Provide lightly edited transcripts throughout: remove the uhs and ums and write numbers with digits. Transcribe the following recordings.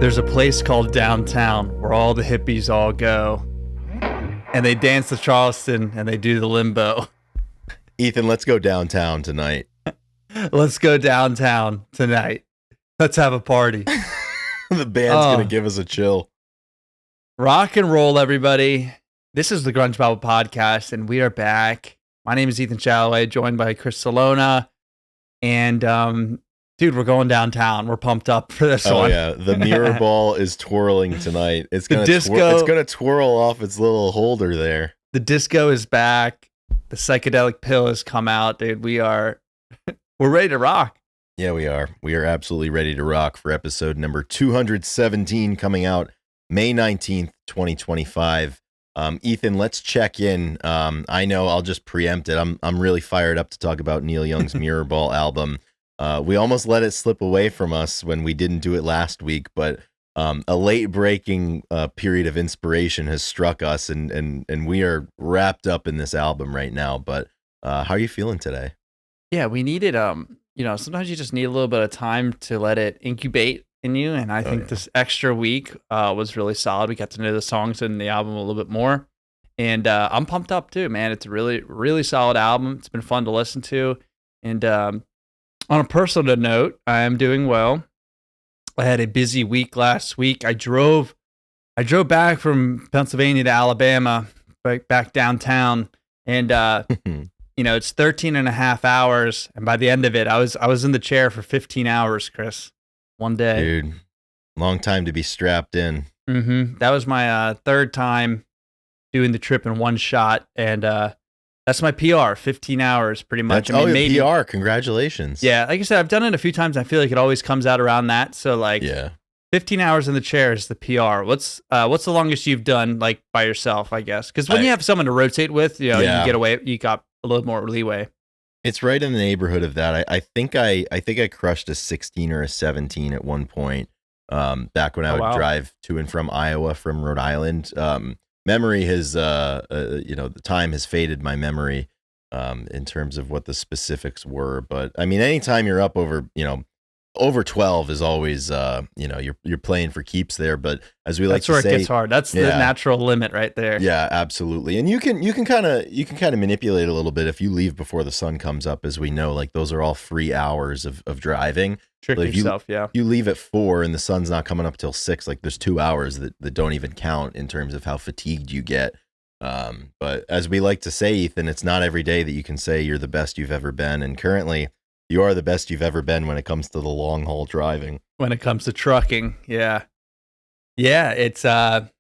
There's a place called downtown where all the hippies all go. And they dance the Charleston and they do the limbo. Ethan, let's go downtown tonight. Let's go downtown tonight. Let's have a party. The band's going to give us a chill. Rock and roll, everybody. This is the Grunge Bible Podcast, and we are back. My name is Ethan Shalloway, joined by Chris Salona. And, dude, we're going downtown. We're pumped up for this one. Oh, yeah. The mirror ball is twirling tonight. It's going to twirl off its little holder there. The disco is back. The psychedelic pill has come out, dude. We're ready to rock. Yeah, we are. We are absolutely ready to rock for episode number 217 coming out May 19th, 2025. Ethan, let's check in. I know I'll just preempt it. I'm really fired up to talk about Neil Young's Mirrorball album. We almost let it slip away from us when we didn't do it last week, but a late breaking period of inspiration has struck us, and we are wrapped up in this album right now. But how are you feeling today? Yeah, we needed sometimes you just need a little bit of time to let it incubate in you, and I think this extra week was really solid. We got to know the songs and the album a little bit more, and I'm pumped up too, man. It's a really, really solid album. It's been fun to listen to, and on a personal note, I am doing well. I had a busy week last week. I drove back from Pennsylvania to Alabama, back downtown, and it's 13 and a half hours, and by the end of it, I was in the chair for 15 hours, Chris. One day. Dude, long time to be strapped in. That was my third time doing the trip in one shot, and that's my PR, 15 hours pretty much. Maybe PR, congratulations. Yeah, like I said, I've done it a few times. I feel like it always comes out around that. So 15 hours in the chair is the PR. What's the longest you've done like by yourself, I guess? Because when you have someone to rotate with, you get away, you got a little more leeway. It's right in the neighborhood of that. I think I crushed a 16 or a 17 at one point. Back when I would drive to and from Iowa from Rhode Island. Memory has the time has faded my memory in terms of what the specifics were. But I mean, anytime you're up over 12 is always you're playing for keeps there. But as we like to say, that's where it gets hard. That's the natural limit right there. Yeah, absolutely. And you can kind of manipulate a little bit if you leave before the sun comes up, as we know. Like those are all free hours of driving. Trick yourself, You leave at 4 and the sun's not coming up till 6. Like there's 2 hours that don't even count in terms of how fatigued you get. But as we like to say, Ethan, it's not every day that you can say you're the best you've ever been. And currently, you are the best you've ever been when it comes to the long haul driving. When it comes to trucking, yeah, it's the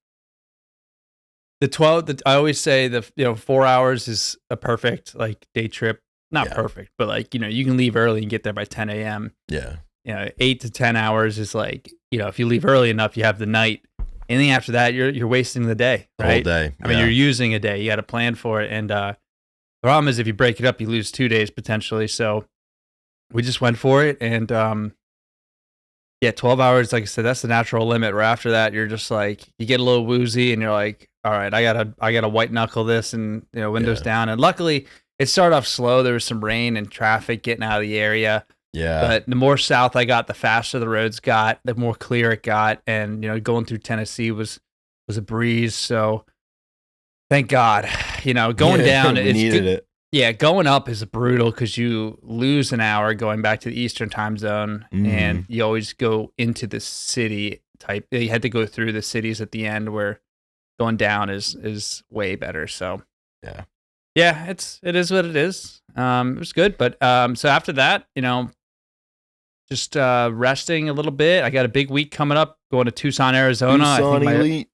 12. I always say 4 hours is a perfect like day trip. Not perfect, but you can leave early and get there by 10 a.m. Yeah. 8 to 10 hours is like if you leave early enough, you have the night. Anything after that, you're wasting the day, right? The whole day. I mean, you're using a day. You got to plan for it, and the problem is if you break it up, you lose 2 days potentially. So we just went for it, and 12 hours, like I said, that's the natural limit. Right after that, you're just like, you get a little woozy, and you're like, all right, I gotta white knuckle this, and windows down. And luckily, it started off slow. There was some rain and traffic getting out of the area. Yeah. But the more south I got, the faster the roads got, the more clear it got, and going through Tennessee was a breeze. So thank God, going down, we needed it. Yeah, going up is brutal because you lose an hour going back to the Eastern time zone, and you always go into the city type. You had to go through the cities at the end, where going down is way better. So yeah, it is what it is. It was good, but so after that, just resting a little bit. I got a big week coming up, going to Tucson, Arizona. Elite.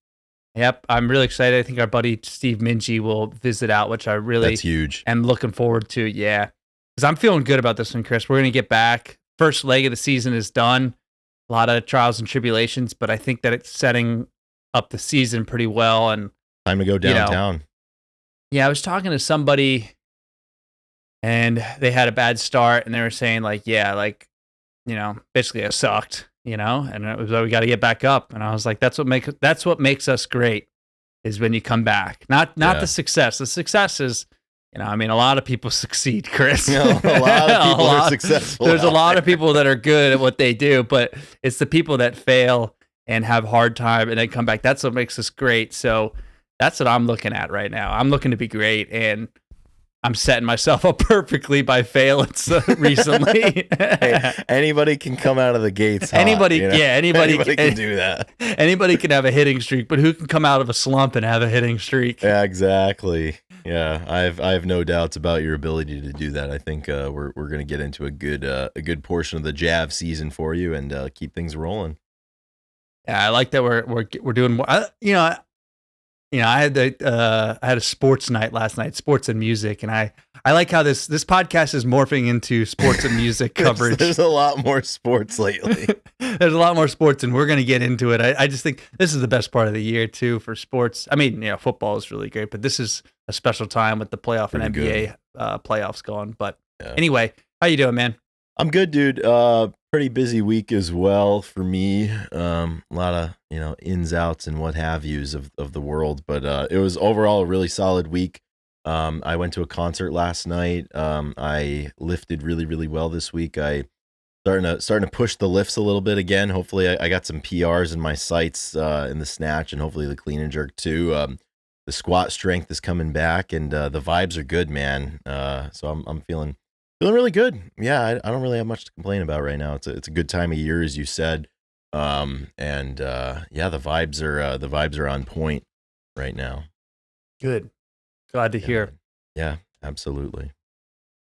Yep, I'm really excited. I think our buddy Steve Minji will visit out, which I really That's huge. am looking forward to. Yeah, because I'm feeling good about this one, Chris. We're going to get back. First leg of the season is done. A lot of trials and tribulations, but I think that it's setting up the season pretty well. And time to go downtown. I was talking to somebody, and they had a bad start, and they were saying basically it sucked. And it was we got to get back up. And I was like, that's what makes us great, is when you come back. Not the success. The success is, a lot of people succeed, Chris. A lot of people are successful. There's a lot of people that are good at what they do, but it's the people that fail and have a hard time and then come back. That's what makes us great. So that's what I'm looking at right now. I'm looking to be great, and I'm setting myself up perfectly by failing recently. Hey, anybody can come out of the gates hot, anybody anybody can do that. Anybody can have a hitting streak, but who can come out of a slump and have a hitting streak? Yeah, exactly. Yeah, I have no doubts about your ability to do that. I think we're going to get into a good portion of the Jav season for you and keep things rolling. Yeah, I like that we're doing more. I had a sports night last night, sports and music, and I like how this podcast is morphing into sports and music coverage. There's a lot more sports lately. There's a lot more sports, and we're going to get into it. I just think this is the best part of the year too for sports. I mean, football is really great, but this is a special time with the playoff Pretty and NBA playoffs going. But Yeah. Anyway, how you doing, man? I'm good, dude. Pretty busy week as well for me. A lot of ins, outs, and what have yous of the world, but it was overall a really solid week. I went to a concert last night. I lifted really, really well this week. I starting to push the lifts a little bit again. Hopefully, I got some PRs in my sights in the snatch, and hopefully the clean and jerk too. The squat strength is coming back, and the vibes are good, man. So I'm feeling really good. Yeah, I don't really have much to complain about right now. It's a good time of year, as you said. Yeah, the vibes are on point right now. Good. Glad to hear. Yeah, absolutely.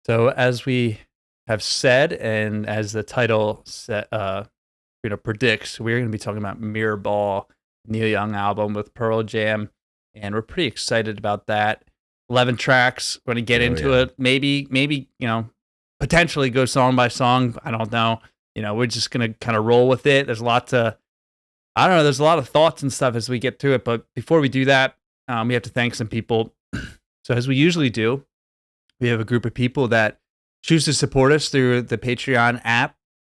So as we have said, and as the title predicts, we're going to be talking about Mirror Ball, Neil Young album with Pearl Jam, and we're pretty excited about that. 11 tracks. We're going to get into it. Maybe potentially go song by song. I don't know. We're just going to kind of roll with it. There's a lot there's a lot of thoughts and stuff as we get to it. But before we do that, we have to thank some people. So as we usually do, we have a group of people that choose to support us through the Patreon app.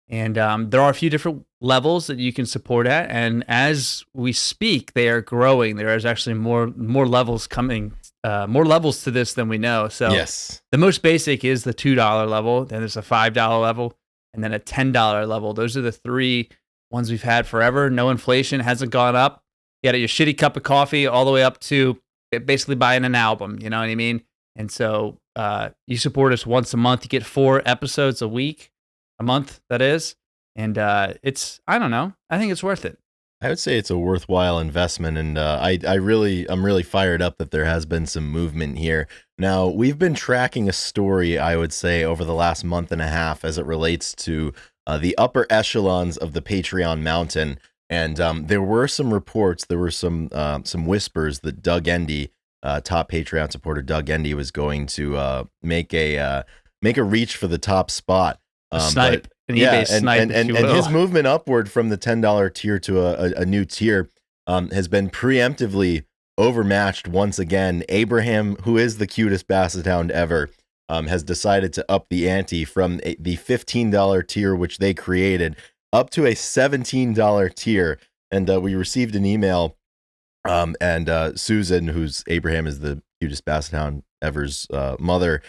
And there are a few different levels that you can support at. And as we speak, they are growing. There is actually more levels coming, more levels to this than we know. So yes, the most basic is the $2 level. Then there's a $5 level, and then a $10 level. Those are the three ones we've had forever. No inflation, hasn't gone up. You got your shitty cup of coffee all the way up to basically buying an album. You know what I mean? And so you support us once a month. You get 4 episodes a month, that is. And it's, I don't know, I think it's worth it. I would say it's a worthwhile investment, and I'm really fired up that there has been some movement here. Now, we've been tracking a story, I would say, over the last month and a half as it relates to the upper echelons of the Patreon mountain, and there were some reports, there were some whispers that Doug Endy, top Patreon supporter Doug Endy, was going to make a reach for the top spot. Snipe. And his movement upward from the $10 tier to a new tier has been preemptively overmatched once again. Abraham, who is the cutest basset hound ever, has decided to up the ante from the $15 tier, which they created, up to a $17 tier. And we received an email, and Susan, who's Abraham is the cutest basset hound ever's mother,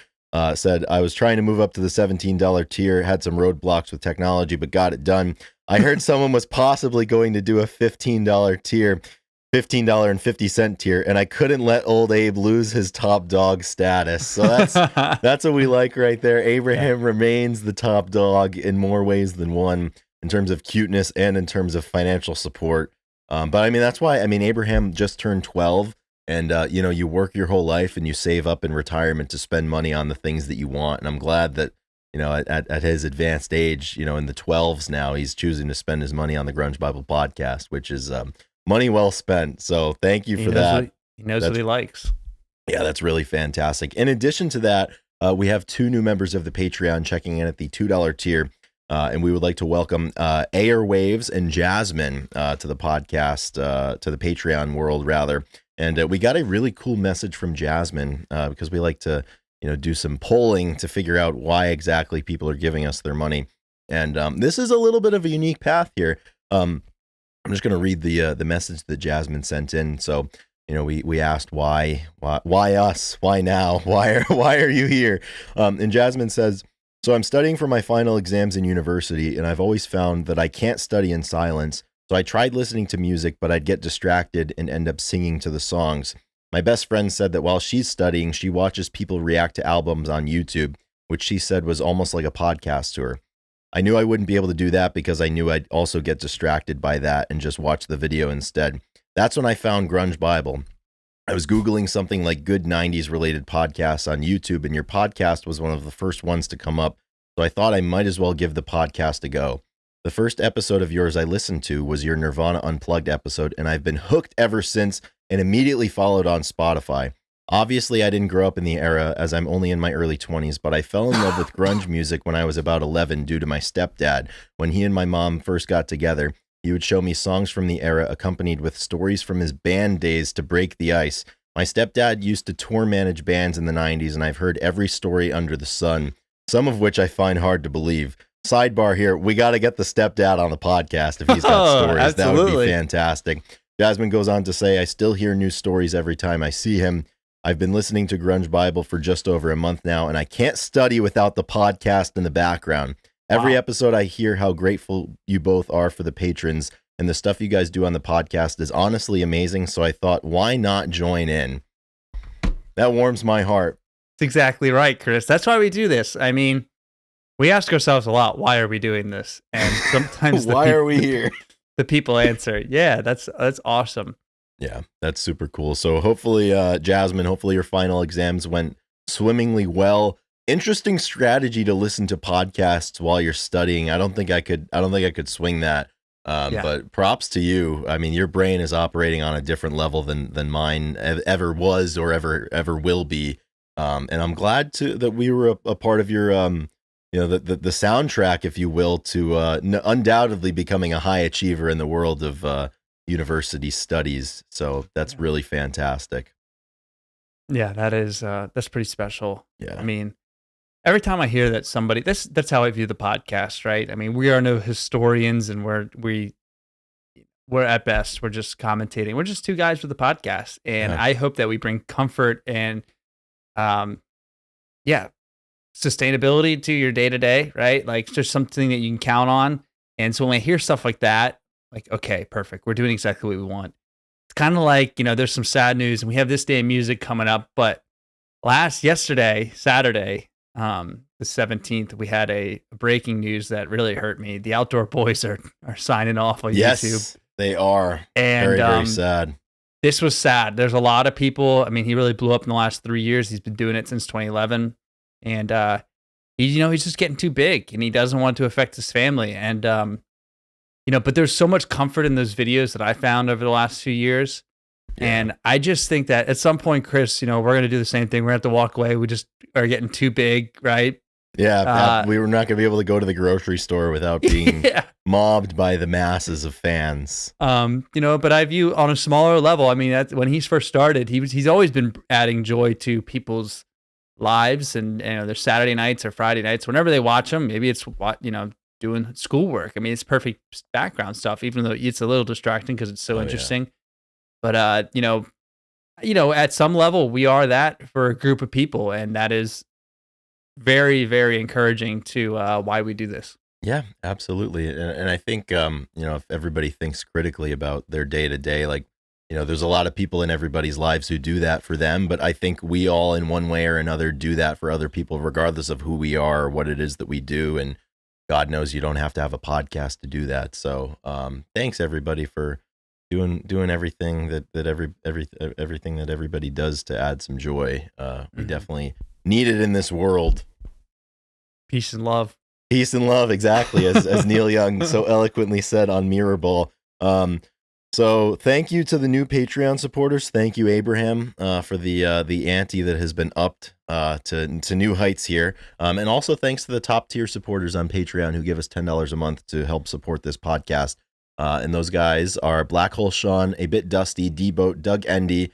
said, I was trying to move up to the $17 tier, had some roadblocks with technology, but got it done. I heard someone was possibly going to do a $15 tier, $15.50 tier, and I couldn't let old Abe lose his top dog status. So that's what we like right there. Abraham remains the top dog in more ways than one in terms of cuteness and in terms of financial support. But I mean, that's why, Abraham just turned 12. And, you work your whole life and you save up in retirement to spend money on the things that you want. And I'm glad that, at his advanced age, in the 12s now, he's choosing to spend his money on the Grunge Bible podcast, which is money well spent. So thank you for that. He knows what he likes. Yeah, that's really fantastic. In addition to that, we have 2 new members of the Patreon checking in at the $2 tier. And we would like to welcome Airwaves and Jasmine to the podcast, to the Patreon world, rather. And we got a really cool message from Jasmine because we like to, do some polling to figure out why exactly people are giving us their money. And this is a little bit of a unique path here. I'm just going to read the message that Jasmine sent in. So, we asked why us, why now, why are you here? And Jasmine says, so I'm studying for my final exams in university, and I've always found that I can't study in silence. So I tried listening to music, but I'd get distracted and end up singing to the songs. My best friend said that while she's studying, she watches people react to albums on YouTube, which she said was almost like a podcast to her. I knew I wouldn't be able to do that because I knew I'd also get distracted by that and just watch the video instead. That's when I found Grunge Bible. I was Googling something like good 90s related podcasts on YouTube, and your podcast was one of the first ones to come up, so I thought I might as well give the podcast a go. The first episode of yours I listened to was your Nirvana Unplugged episode, and I've been hooked ever since and immediately followed on Spotify. Obviously, I didn't grow up in the era as I'm only in my early 20s, but I fell in love with grunge music when I was about 11 due to my stepdad. When he and my mom first got together, he would show me songs from the era accompanied with stories from his band days to break the ice. My stepdad used to tour manage bands in the 90s, and I've heard every story under the sun, some of which I find hard to believe. Sidebar here, we got to get the stepdad on the podcast if he's got stories. Absolutely. That would be fantastic. Jasmine goes on to say, I still hear new stories every time I see him. I've been listening to Grunge Bible for just over a month now, and I can't study without the podcast in the background. Every episode I hear how grateful you both are for the patrons, and the stuff you guys do on the podcast is honestly amazing, so I thought, why not join in? That warms my heart. That's exactly right, Chris. That's why we do this. I mean, we ask ourselves a lot, why are we doing this? And sometimes why are we here? The people answer, yeah, that's awesome. Yeah, that's super cool. So hopefully, Jasmine, hopefully your final exams went swimmingly well. Interesting strategy to listen to podcasts while you're studying. I don't think I could swing that. But props to you. I mean, your brain is operating on a different level than mine ever was or ever will be. And I'm glad that we were a part of your the soundtrack, if you will, to undoubtedly becoming a high achiever in the world of university studies. So that's really fantastic. Yeah, that's pretty special. Yeah. I mean, every time I hear that somebody, that's how I view the podcast, right? I mean, we are no historians, and we're at best, we're just commentating. We're just two guys with a podcast, and I hope that we bring comfort and, sustainability to your day to day, right? Like, just something that you can count on. And so when I hear stuff like that, like, okay, perfect, we're doing exactly what we want. It's kind of like, there's some sad news, and we have this day of music coming up, but yesterday, Saturday, the 17th, we had a breaking news that really hurt me. The Outdoor Boys are signing off on YouTube. They are. And very, very sad. This was sad. There's a lot of people. I mean, he really blew up in the last 3 years. He's been doing it since 2011. And he's just getting too big, and he doesn't want to affect his family. And but there's so much comfort in those videos that I found over the last few years. Yeah. And I just think that at some point, Chris, we're going to do the same thing. We're going to have to walk away. We just are getting too big, right? Yeah, we were not going to be able to go to the grocery store without being mobbed by the masses of fans. But I view on a smaller level. I mean, when he's first started, he's always been adding joy to people's lives, and their Saturday nights or Friday nights, whenever they watch them. Maybe it's doing schoolwork. I mean, it's perfect background stuff, even though it's a little distracting because it's so interesting. Yeah. But at some level, we are that for a group of people, and that is very, very encouraging to why we do this. Yeah, absolutely. And I think if everybody thinks critically about their day to day, like, there's a lot of people in everybody's lives who do that for them, but I think we all in one way or another do that for other people, regardless of who we are or what it is that we do. And God knows you don't have to have a podcast to do that. So thanks everybody for doing everything everything that everybody does to add some joy. We definitely need it in this world. Peace and love. Peace and love, exactly, as Neil Young so eloquently said on Mirrorball. So thank you to the new Patreon supporters. Thank you, Abraham, for the ante that has been upped to new heights here. And also thanks to the top tier supporters on Patreon who give us $10 a month to help support this podcast. And those guys are Black Hole Sean, A Bit Dusty, D-Boat, Doug Endy,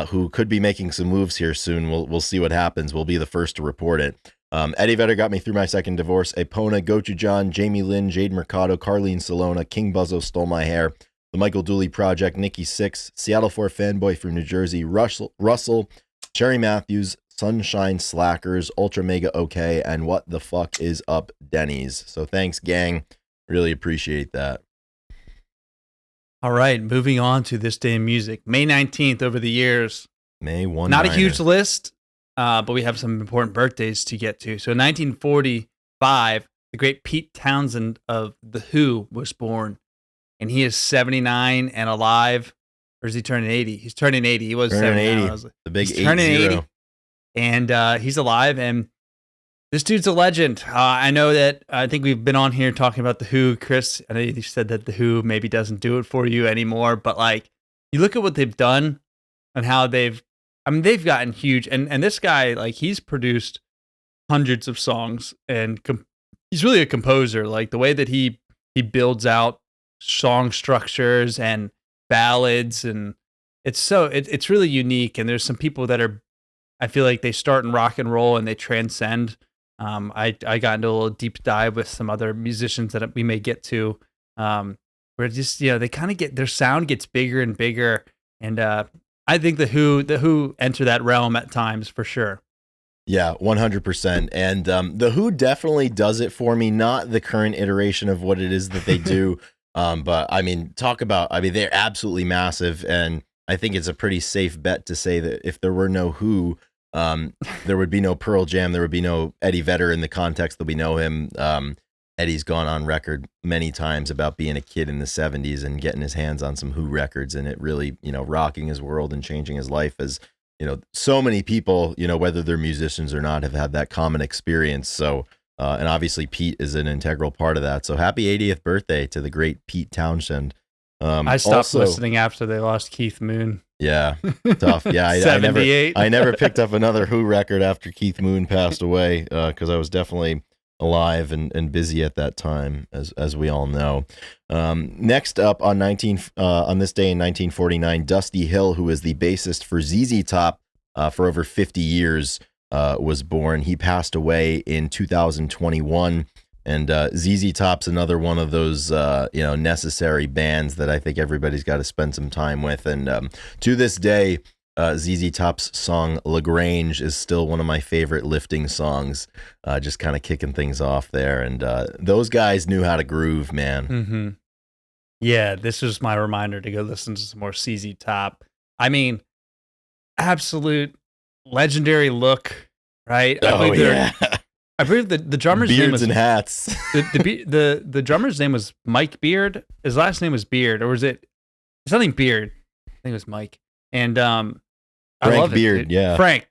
who could be making some moves here soon. We'll see what happens. We'll be the first to report it. Eddie Vedder got me through my second divorce. Epona, Gochu John, Jamie Lynn, Jade Mercado, Carlene Salona, King Buzzo Stole My Hair, The Michael Dooley Project, Nikki Six, Seattle 4 Fanboy from New Jersey, Russell, Cherry Matthews, Sunshine Slackers, Ultra Mega OK, and What the Fuck is Up Denny's. So thanks, gang. Really appreciate that. All right, moving on to this day in music. May 19th over the years. May 1. Not a huge list, but we have some important birthdays to get to. So in 1945, the great Pete Townsend of The Who was born, and he is 79 and alive. Or is he turning 80? He's turning 80. He was turning 80. The big 80. And he's alive, and this dude's a legend. I know that I think we've been on here talking about The Who. Chris, I know you said that The Who maybe doesn't do it for you anymore, but like you look at what they've done and how they've gotten huge. And this guy, like, he's produced hundreds of songs, and he's really a composer. Like the way that he builds out song structures and ballads, and it's really unique. And there's some people that are, I feel like they start in rock and roll and they transcend. I got into a little deep dive with some other musicians that we may get to, where just, they kind of their sound gets bigger and bigger. And I think the Who enter that realm at times for sure. Yeah, 100%. And the Who definitely does it for me. Not the current iteration of what it is that they do. But I mean, they're absolutely massive. And I think it's a pretty safe bet to say that if there were no Who, there would be no Pearl Jam. There would be no Eddie Vedder in the context that we know him. Eddie's gone on record many times about being a kid in the 70s and getting his hands on some Who records, and it really, rocking his world and changing his life, as, so many people, whether they're musicians or not, have had that common experience. So, and obviously Pete is an integral part of that. So happy 80th birthday to the great Pete Townshend. I stopped listening after they lost Keith Moon. Yeah, tough. Yeah, I never picked up another Who record after Keith Moon passed away, because I was definitely alive and busy at that time, as we all know. Next up on this day in 1949, Dusty Hill, who is the bassist for ZZ Top for over 50 years, was born. He passed away in 2021. And ZZ Top's another one of those, necessary bands that I think everybody's got to spend some time with. And to this day, ZZ Top's song LaGrange is still one of my favorite lifting songs, just kind of kicking things off there. And those guys knew how to groove, man. Mm-hmm. Yeah, this was my reminder to go listen to some more ZZ Top. I mean, absolute legendary look, right? I believe the drummer's Beards name was and hats. the drummer's name was Mike Beard. His last name was Beard, or was it something Beard? I think it was Mike. And Frank Beard, yeah. Frank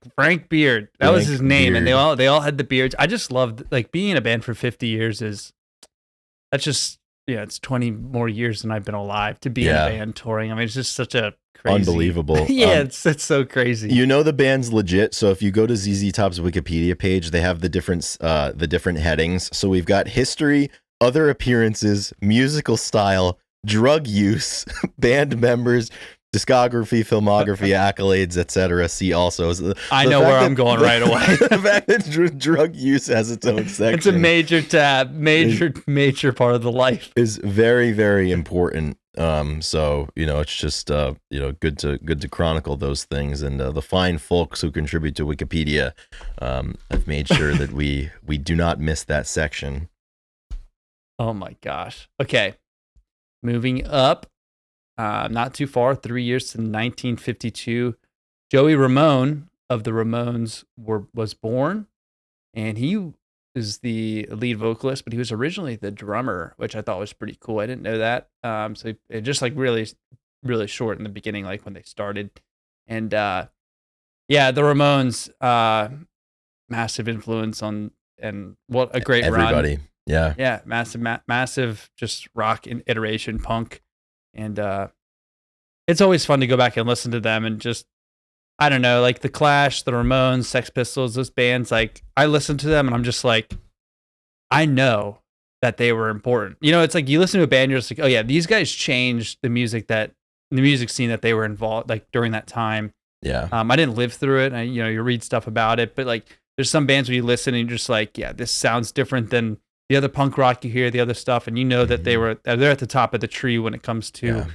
Beard. That was his name, Beard. And they all had the beards. I just loved, like, being in a band for 50 years that's just, it's 20 more years than I've been alive to be in a band touring. I mean, it's just such a crazy, unbelievable. Yeah, it's so crazy. The band's legit. So if you go to ZZ Top's Wikipedia page, they have the different headings. So we've got history, other appearances, musical style, drug use, band members, discography, filmography, accolades, etc. See also. I know where I'm going right away. The fact that drug use has its own section. It's a major tab, major part of the life. Is very, very important. So it's just good to chronicle those things, and the fine folks who contribute to Wikipedia have made sure that we do not miss that section. Oh my gosh. Okay, moving up. Not too far, 3 years to 1952. Joey Ramone of the Ramones was born, and he is the lead vocalist, but he was originally the drummer, which I thought was pretty cool. I didn't know that. So it just like really, really short in the beginning, like when they started. And the Ramones, massive influence on, and what a great everybody. Run. Yeah. Yeah, massive just rock iteration punk. And it's always fun to go back and listen to them, and just, I don't know, like the Clash, the Ramones, Sex Pistols, those bands, like I listen to them and I'm just like, I know that they were important. It's like you listen to a band, you're just like, oh yeah, these guys changed the music scene that they were involved, like during that time. Yeah. I didn't live through it. You read stuff about it, but like there's some bands where you listen and you're just like, yeah, this sounds different than the other punk rock you hear, the other stuff, and that they're at the top of the tree when it comes to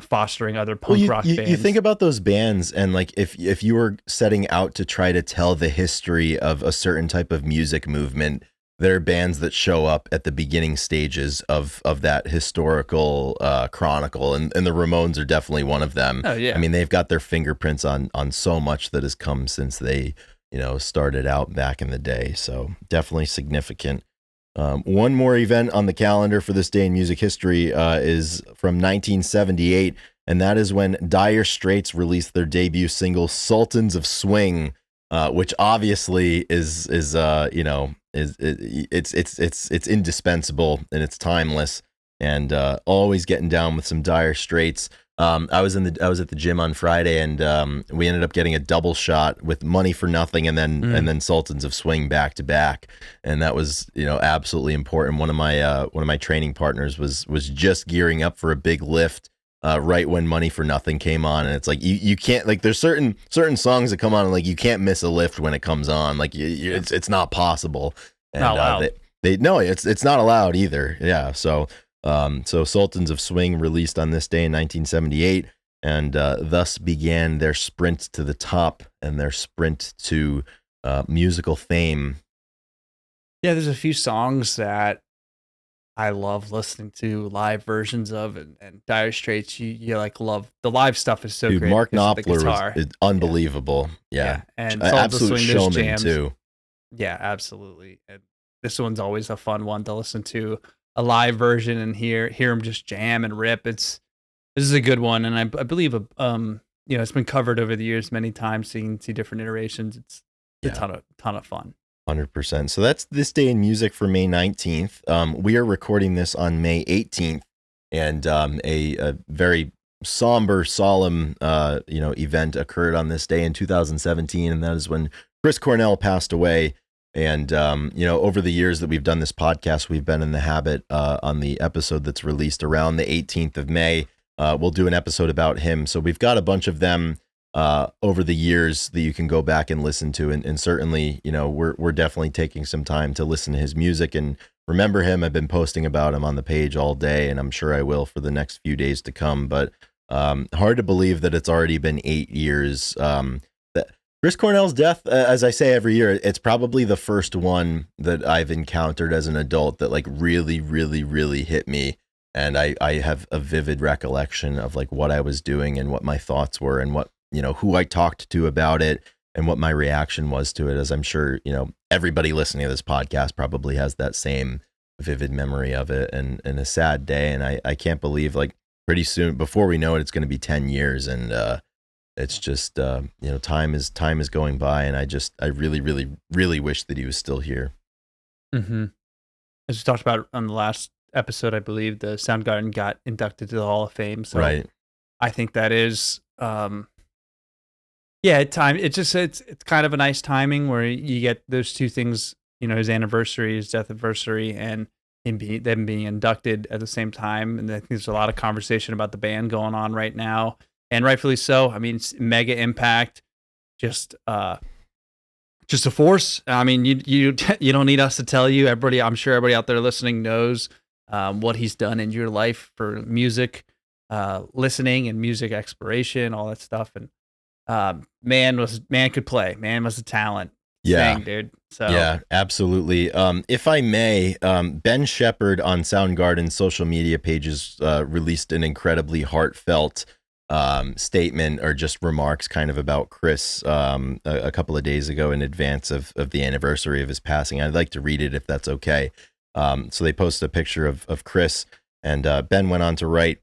fostering other punk rock bands. You think about those bands, and like if you were setting out to try to tell the history of a certain type of music movement, there are bands that show up at the beginning stages of that historical chronicle, and the Ramones are definitely one of them. Oh yeah. I mean, they've got their fingerprints on so much that has come since they, started out back in the day. So definitely significant. One more event on the calendar for this day in music history is from 1978, and that is when Dire Straits released their debut single "Sultans of Swing," which obviously is it's indispensable and it's timeless, and always getting down with some Dire Straits. I was at the gym on Friday, and we ended up getting a double shot with Money for Nothing and then Sultans of Swing back to back, and that was absolutely important. One of my training partners was just gearing up for a big lift right when Money for Nothing came on, and it's like you can't, like, there's certain songs that come on and like you can't miss a lift when it comes on, like it's not possible. And not allowed. No, it's not allowed either. Yeah, so Sultans of Swing released on this day in 1978, and thus began their sprint to the top and their sprint to musical fame. Yeah, there's a few songs that I love listening to live versions of, and Dire Straits, you like love the live stuff is so Dude, great. Mark because of the Knopfler guitar. is unbelievable. Yeah. And Absolute Swing, there's showman jams. too. Yeah, absolutely. And this one's always a fun one to listen to, a live version, and hear him just jam and rip. This is a good one, and I believe it's been covered over the years many times, see different iterations. It's a ton of fun. 100%. So that's this day in music for May 19th. We are recording this on May 18th, and a very somber, solemn, event occurred on this day in 2017, and that is when Chris Cornell passed away. And over the years that we've done this podcast, we've been in the habit on the episode that's released around the 18th of May. We'll do an episode about him. So we've got a bunch of them over the years that you can go back and listen to, and certainly, we're definitely taking some time to listen to his music and remember him. I've been posting about him on the page all day, and I'm sure I will for the next few days to come. But hard to believe that it's already been 8 years. That Chris Cornell's death, as I say every year, it's probably the first one that I've encountered as an adult that like really, really, really hit me. And I have a vivid recollection of like what I was doing and what my thoughts were and what, who I talked to about it and what my reaction was to it, as I'm sure, everybody listening to this podcast probably has that same vivid memory of it, and a sad day. And I can't believe, like, pretty soon, before we know it, it's going to be 10 years. And it's just, time is going by. And I really, really, really wish that he was still here. Mm-hmm. As we talked about on the last episode, I believe the Soundgarden got inducted to the Hall of Fame. So right. I think that is, it's kind of a nice timing where you get those two things, his anniversary, his death anniversary, and them being inducted at the same time. And I think there's a lot of conversation about the band going on right now, and rightfully so. I mean, it's mega impact, just a force. I mean, you don't need us to tell you. Everybody, I'm sure everybody out there listening knows what he's done in your life for music, listening and music exploration, all that stuff. And man could play. Man was a talent. Yeah, thing, dude. So yeah, absolutely. If I may, Ben Shepherd on Soundgarden's social media pages released an incredibly heartfelt statement, or just remarks kind of about Chris a couple of days ago in advance of the anniversary of his passing. I'd like to read it if that's okay. So they posted a picture of Chris, and Ben went on to write,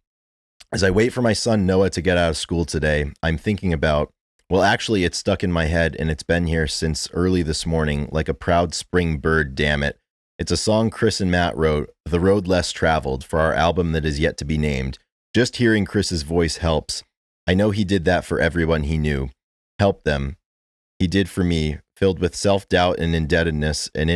"As I wait for my son Noah to get out of school today, I'm thinking about, well, actually, it's stuck in my head, and it's been here since early this morning, like a proud spring bird, damn it. It's a song Chris and Matt wrote, The Road Less Traveled, for our album that is yet to be named. Just hearing Chris's voice helps. I know he did that for everyone he knew. Helped them. He did for me, filled with self-doubt and indebtedness, and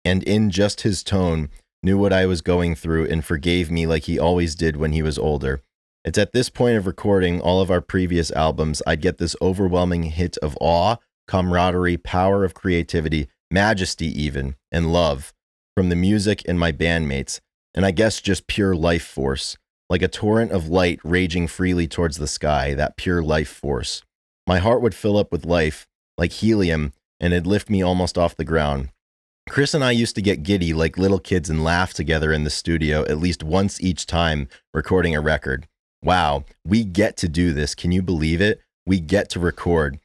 in just his tone, knew what I was going through and forgave me like he always did when he was older. It's at this point of recording all of our previous albums, I'd get this overwhelming hit of awe, camaraderie, power of creativity, majesty even, and love from the music and my bandmates, and I guess just pure life force, like a torrent of light raging freely towards the sky, that pure life force. My heart would fill up with life, like helium, and it'd lift me almost off the ground. Chris and I used to get giddy like little kids and laugh together in the studio at least once each time recording a record. Wow, we get to do this. Can you believe it? We get to record.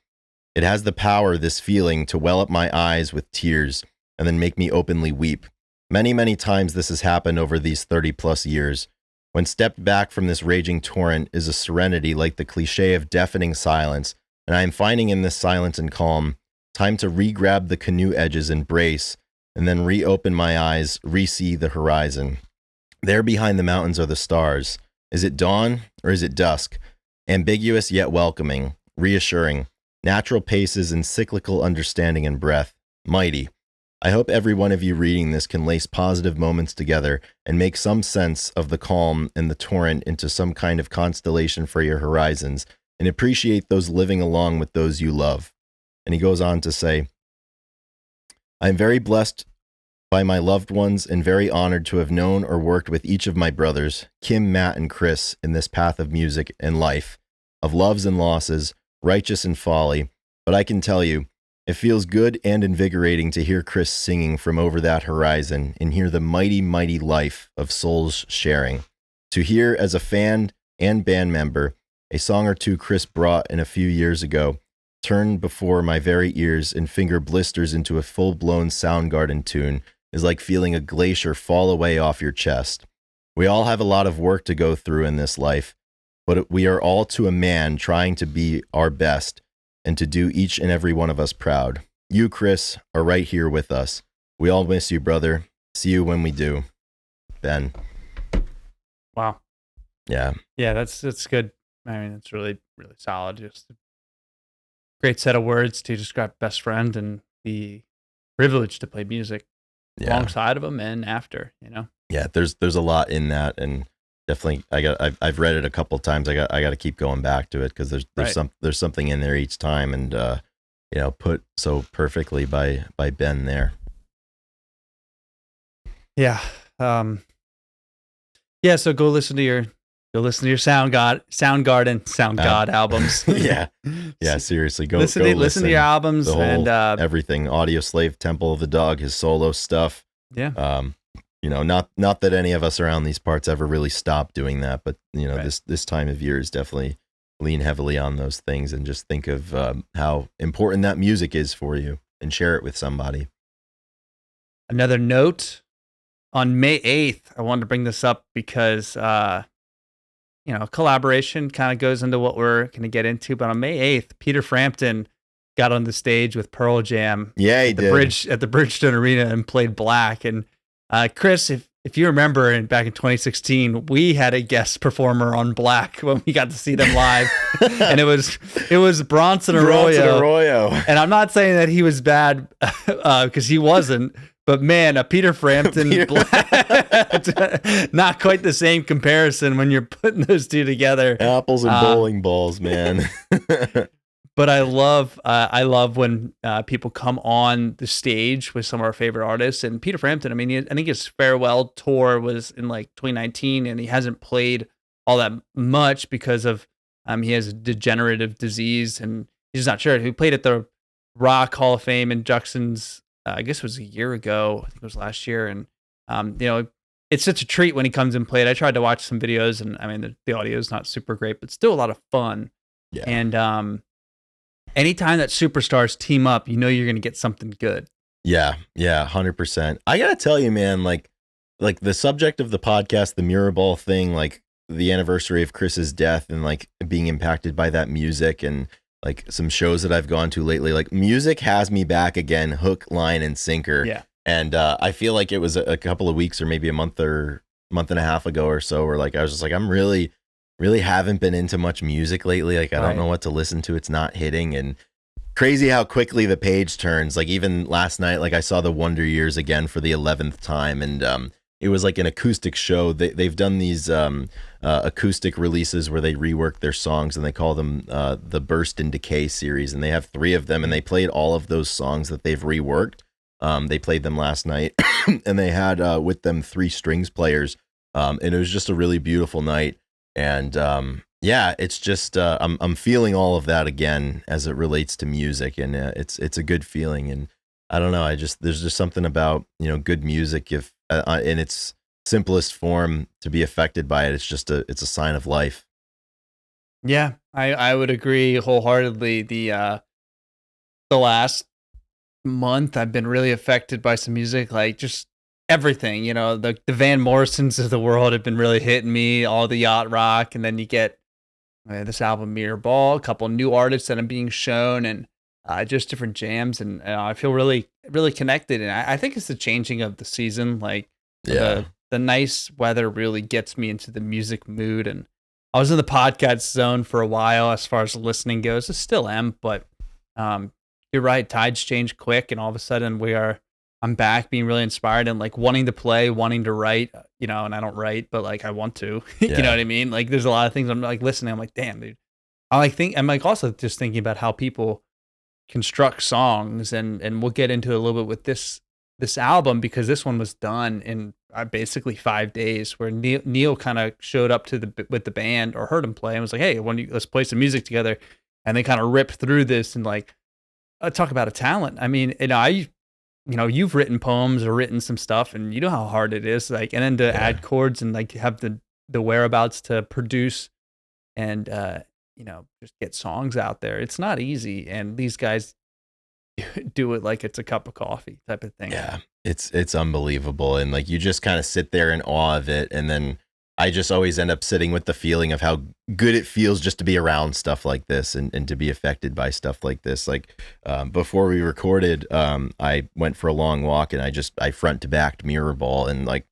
It has the power, this feeling, to well up my eyes with tears and then make me openly weep. Many, many times this has happened over these 30 plus years. When stepped back from this raging torrent is a serenity like the cliche of deafening silence, and I am finding in this silence and calm time to re-grab the canoe edges and brace, and then reopen my eyes, re-see the horizon. There behind the mountains are the stars. Is it dawn or is it dusk? Ambiguous yet welcoming, reassuring, natural paces and cyclical understanding and breath. Mighty. I hope every one of you reading this can lace positive moments together and make some sense of the calm and the torrent into some kind of constellation for your horizons, and appreciate those living along with those you love. And he goes on to say, I am very blessed by my loved ones and very honored to have known or worked with each of my brothers, Kim, Matt, and Chris, in this path of music and life, of loves and losses, righteous and folly. But I can tell you, it feels good and invigorating to hear Chris singing from over that horizon and hear the mighty, mighty life of souls sharing. To hear as a fan and band member, a song or two Chris brought in a few years ago, turn before my very ears and finger blisters into a full-blown Soundgarden tune is like feeling a glacier fall away off your chest. We all have a lot of work to go through in this life, but we are all to a man trying to be our best and to do each and every one of us proud. You, Chris, are right here with us. We all miss you, brother. See you when we do. Ben. Wow. Yeah. Yeah, that's good. I mean, it's really, really solid. Just a great set of words to describe best friend and the privilege to play music alongside of him and after, you know? Yeah, there's a lot in that, and definitely I've read it a couple of times. I got to keep going back to it because there's something in there each time, and put so perfectly by Ben there. Yeah. So go listen to your Soundgarden albums. Yeah, seriously, go listen to your albums and everything. Audioslave, Temple of the Dog, his solo stuff. Yeah. Not that any of us around these parts ever really stopped doing that, but this time of year is definitely lean heavily on those things and just think of how important that music is for you and share it with somebody. Another note, on May 8th, I wanted to bring this up because collaboration kind of goes into what we're going to get into, but on May 8th, Peter Frampton got on the stage with Pearl Jam. Yeah, he at did. At the Bridgestone Arena and played Black. And Chris, if you remember, back in 2016, we had a guest performer on Black when we got to see them live, and it was Bronson Arroyo. And I'm not saying that he was bad because he wasn't, but man, a Peter Frampton, not quite the same comparison when you're putting those two together. Apples and bowling balls, man. But I love when people come on the stage with some of our favorite artists. And Peter Frampton, I mean, I think his farewell tour was in like 2019, and he hasn't played all that much because of he has a degenerative disease, and he's not sure. He played at the Rock Hall of Fame in Juxon's, I guess it was a year ago. I think it was last year. And it's such a treat when he comes and played. I tried to watch some videos, and I mean, the audio is not super great, but still a lot of fun. Yeah. And anytime that superstars team up, you're going to get something good. Yeah, 100%. I gotta tell you, man, like the subject of the podcast, the Mirrorball thing, like the anniversary of Chris's death, and like being impacted by that music, and like some shows that I've gone to lately, like music has me back again, hook, line, and sinker. Yeah. And I feel like it was a couple of weeks or maybe a month and a half ago or so, where like I was just like, I'm really haven't been into much music lately. Like I don't know what to listen to. It's not hitting. And crazy how quickly the page turns. Like even last night, like I saw the Wonder Years again for the 11th time, and it was like an acoustic show. They've done these acoustic releases where they rework their songs, and they call them the Burst and Decay series, and they have 3 of them, and they played all of those songs that they've reworked. They played them last night, and they had with them 3 strings players, and it was just a really beautiful night. And it's just I'm feeling all of that again as it relates to music, and it's a good feeling. And I don't know. There's just something about, good music, if in its simplest form, to be affected by it. It's a sign of life. Yeah, I would agree wholeheartedly. The last month I've been really affected by some music, like just everything, the Van Morrisons of the world have been really hitting me, all the yacht rock, and then you get this album Mirror Ball, a couple new artists that I'm being shown, and just different jams, and I feel really really connected, and I think it's the changing of the season, like Yeah. the nice weather really gets me into the music mood, and I was in the podcast zone for a while as far as listening goes. I still am, but um, you're right. Tides change quick, and all of a sudden I'm back being really inspired and like wanting to play, wanting to write, and I don't write, but like I want to, you know Yeah. what I mean? Like there's a lot of things I'm like listening. I'm like, damn, dude. I'm like also just thinking about how people construct songs, and we'll get into it a little bit with this album, because this one was done in basically 5 days, where Neil kind of showed up with the band, or heard him play, and was like, hey, let's play some music together, and they kind of ripped through this, and like talk about a talent. I mean, you've written poems or written some stuff, and you know how hard it is, like, and then to Yeah. add chords and like have the whereabouts to produce, and just get songs out there. It's not easy, and these guys do it like it's a cup of coffee type of thing. Yeah, it's unbelievable, and like you just kind of sit there in awe of it, and then I just always end up sitting with the feeling of how good it feels just to be around stuff like this, and to be affected by stuff like this. Like before we recorded, I went for a long walk, and I front to backed Mirror Ball, and like,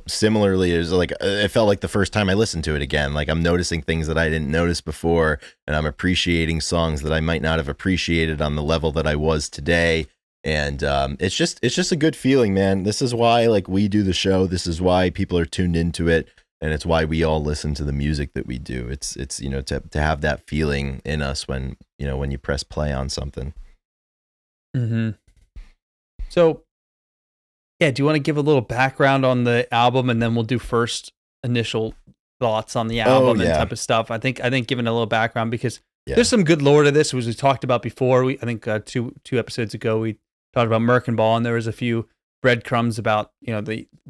similarly, it was like it felt like the first time I listened to it again. Like I'm noticing things that I didn't notice before, and I'm appreciating songs that I might not have appreciated on the level that I was today. And it's just a good feeling, man. This is why like we do the show. This is why people are tuned into it, and it's why we all listen to the music that we do. It's to have that feeling in us when when you press play on something. Mm-hmm. So, yeah, do you want to give a little background on the album, and then we'll do first initial thoughts on the album and type of stuff? I think giving a little background, because there's some good lore to this, which we talked about before. I think two episodes ago we talked about Merkin Ball, and there was a few breadcrumbs about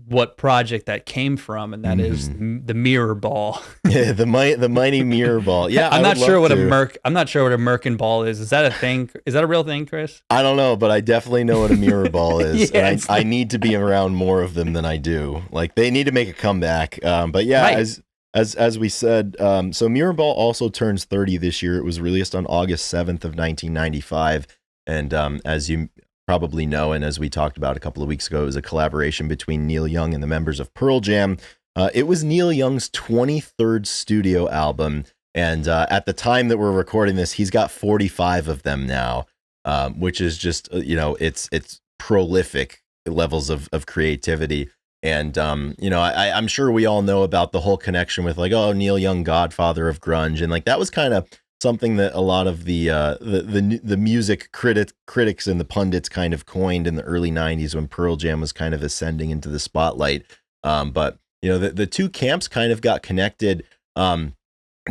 what project that came from, and that is the Mirror Ball. Yeah, the mighty Mirror Ball. Yeah, I'm not sure what a Merkin Ball is. Is that a thing? Is that a real thing, Chris? I don't know, but I definitely know what a Mirror Ball is. Yeah, and I need to be around more of them than I do. Like they need to make a comeback. But yeah, right. As we said, so Mirror Ball also turns 30 this year. It was released on August 7th of 1995, and as you probably know, and as we talked about a couple of weeks ago, it was a collaboration between Neil Young and the members of Pearl Jam. It was Neil Young's 23rd studio album, and at the time that we're recording this, he's got 45 of them now, which is just it's prolific levels of creativity. And I'm sure we all know about the whole connection with like, oh, Neil Young, godfather of grunge, and like that was kind of something that a lot of the music critics and the pundits kind of coined in the early 90s when Pearl Jam was kind of ascending into the spotlight. But the two camps kind of got connected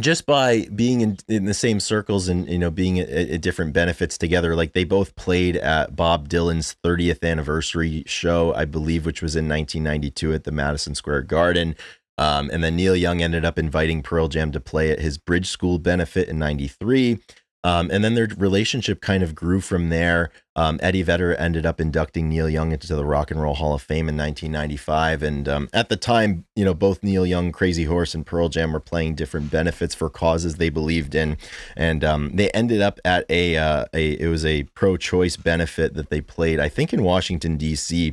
just by being in the same circles, and being at different benefits together. Like they both played at Bob Dylan's 30th anniversary show, I believe, which was in 1992 at the Madison Square Garden. And then Neil Young ended up inviting Pearl Jam to play at his Bridge School benefit in 93. And then their relationship kind of grew from there. Eddie Vedder ended up inducting Neil Young into the Rock and Roll Hall of Fame in 1995. And at the time, both Neil Young, Crazy Horse, and Pearl Jam were playing different benefits for causes they believed in. And they ended up at it was a pro-choice benefit that they played, I think, in Washington, D.C.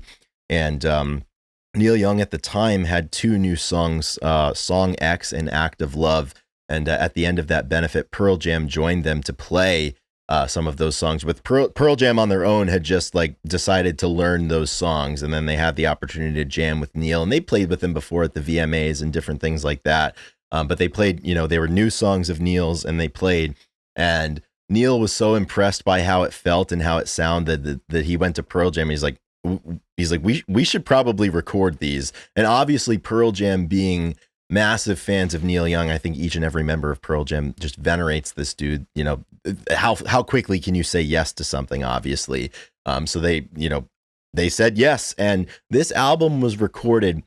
And Neil Young at the time had two new songs, Song X and Act of Love. And at the end of that benefit, Pearl Jam joined them to play some of those songs. With Pearl Jam on their own had just like decided to learn those songs. And then they had the opportunity to jam with Neil, and they played with him before at the VMAs and different things like that. But they played, they were new songs of Neil's, and they played. And Neil was so impressed by how it felt and how it sounded that he went to Pearl Jam. He's like, we should probably record these. And obviously Pearl Jam being massive fans of Neil Young, I think each and every member of Pearl Jam just venerates this dude. How quickly can you say yes to something, obviously? So they said yes, and this album was recorded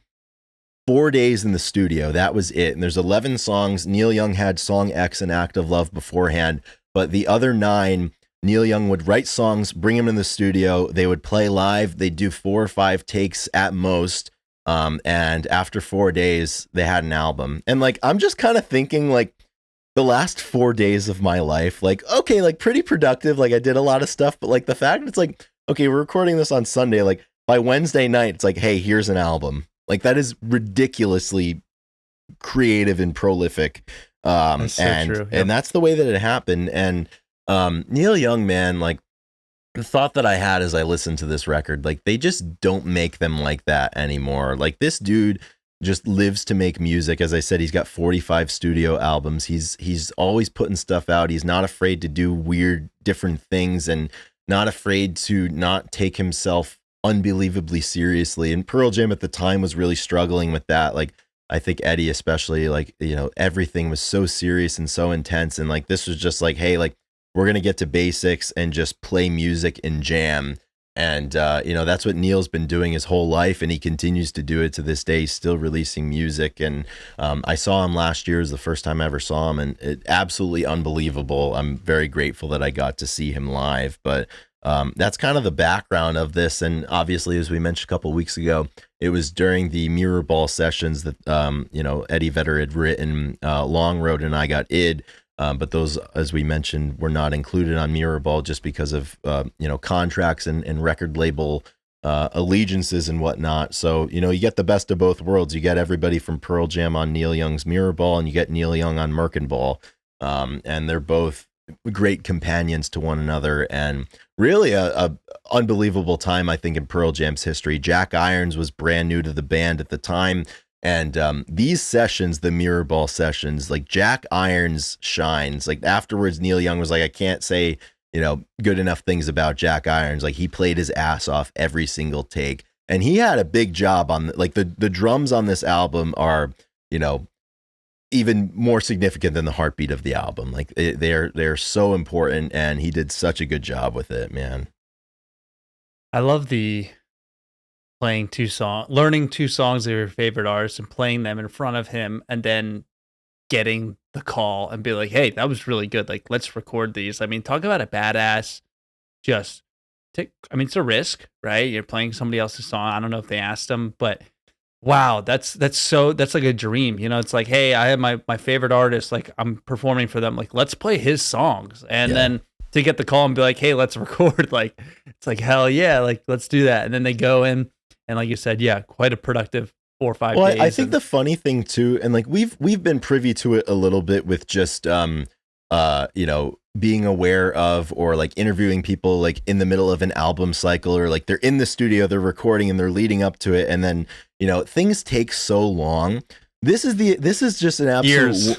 4 days in the studio. That was it. And there's 11 songs. Neil Young had Song X and Act of Love beforehand, but the other 9, Neil Young would write songs, bring them in the studio. They would play live. They'd do 4 or 5 takes at most. And after 4 days, they had an album. And like, I'm just kind of thinking like the last 4 days of my life, like, okay, like pretty productive. Like I did a lot of stuff, but like the fact it's like, okay, we're recording this on Sunday. Like by Wednesday night, it's like, hey, here's an album. Like that is ridiculously creative and prolific. That's so true. Yep. And that's the way that it happened. And Neil Young, man, like the thought that I had as I listened to this record, like they just don't make them like that anymore. Like this dude just lives to make music. As I said, he's got 45 studio albums. He's always putting stuff out. He's not afraid to do weird, different things, and not afraid to not take himself unbelievably seriously. And Pearl Jam at the time was really struggling with that. Like I think Eddie especially, like, you know, everything was so serious and so intense, and like this was just like, hey, like we're gonna get to basics and just play music and jam. And you know, that's what Neil's been doing his whole life, and he continues to do it to this day. He's still releasing music. And I saw him last year. It was the first time I ever saw him, and it absolutely unbelievable. I'm very grateful that I got to see him live. But that's kind of the background of this. And obviously, as we mentioned a couple of weeks ago, it was during the Mirror Ball sessions that you know, Eddie Vedder had written Long Road and I Got Id. But those, as we mentioned, were not included on Mirror Ball just because of you know, contracts and record label allegiances and whatnot. So, you know, you get the best of both worlds. You get everybody from Pearl Jam on Neil Young's Mirror Ball, and you get Neil Young on Merkin Ball. And they're both great companions to one another, and really a unbelievable time, I think, in Pearl Jam's history. Jack Irons was brand new to the band at the time. And these sessions, the Mirror Ball sessions, like Jack Irons shines. Like afterwards, Neil Young was like, I can't say, you know, good enough things about Jack Irons. Like he played his ass off every single take, and he had a big job on like the drums on this album are, you know, even more significant than the heartbeat of the album. Like they're so important, and he did such a good job with it, man. I love the learning 2 songs of your favorite artists and playing them in front of him, and then getting the call and be like, hey, that was really good. Like, let's record these. I mean, talk about a badass. Just I mean, it's a risk, right? You're playing somebody else's song. I don't know if they asked him, but wow, that's like a dream. You know, it's like, hey, I have my favorite artist, like I'm performing for them. Like, let's play his songs. And then to get the call and be like, hey, let's record. Like, it's like, hell yeah, like let's do that. And then they go in, and like you said, yeah, quite a productive 4 or 5 days. Well, I think the funny thing too, and like we've been privy to it a little bit with just you know, being aware of or like interviewing people like in the middle of an album cycle, or like they're in the studio, they're recording and they're leading up to it, and then, you know, things take so long. This is just an absolute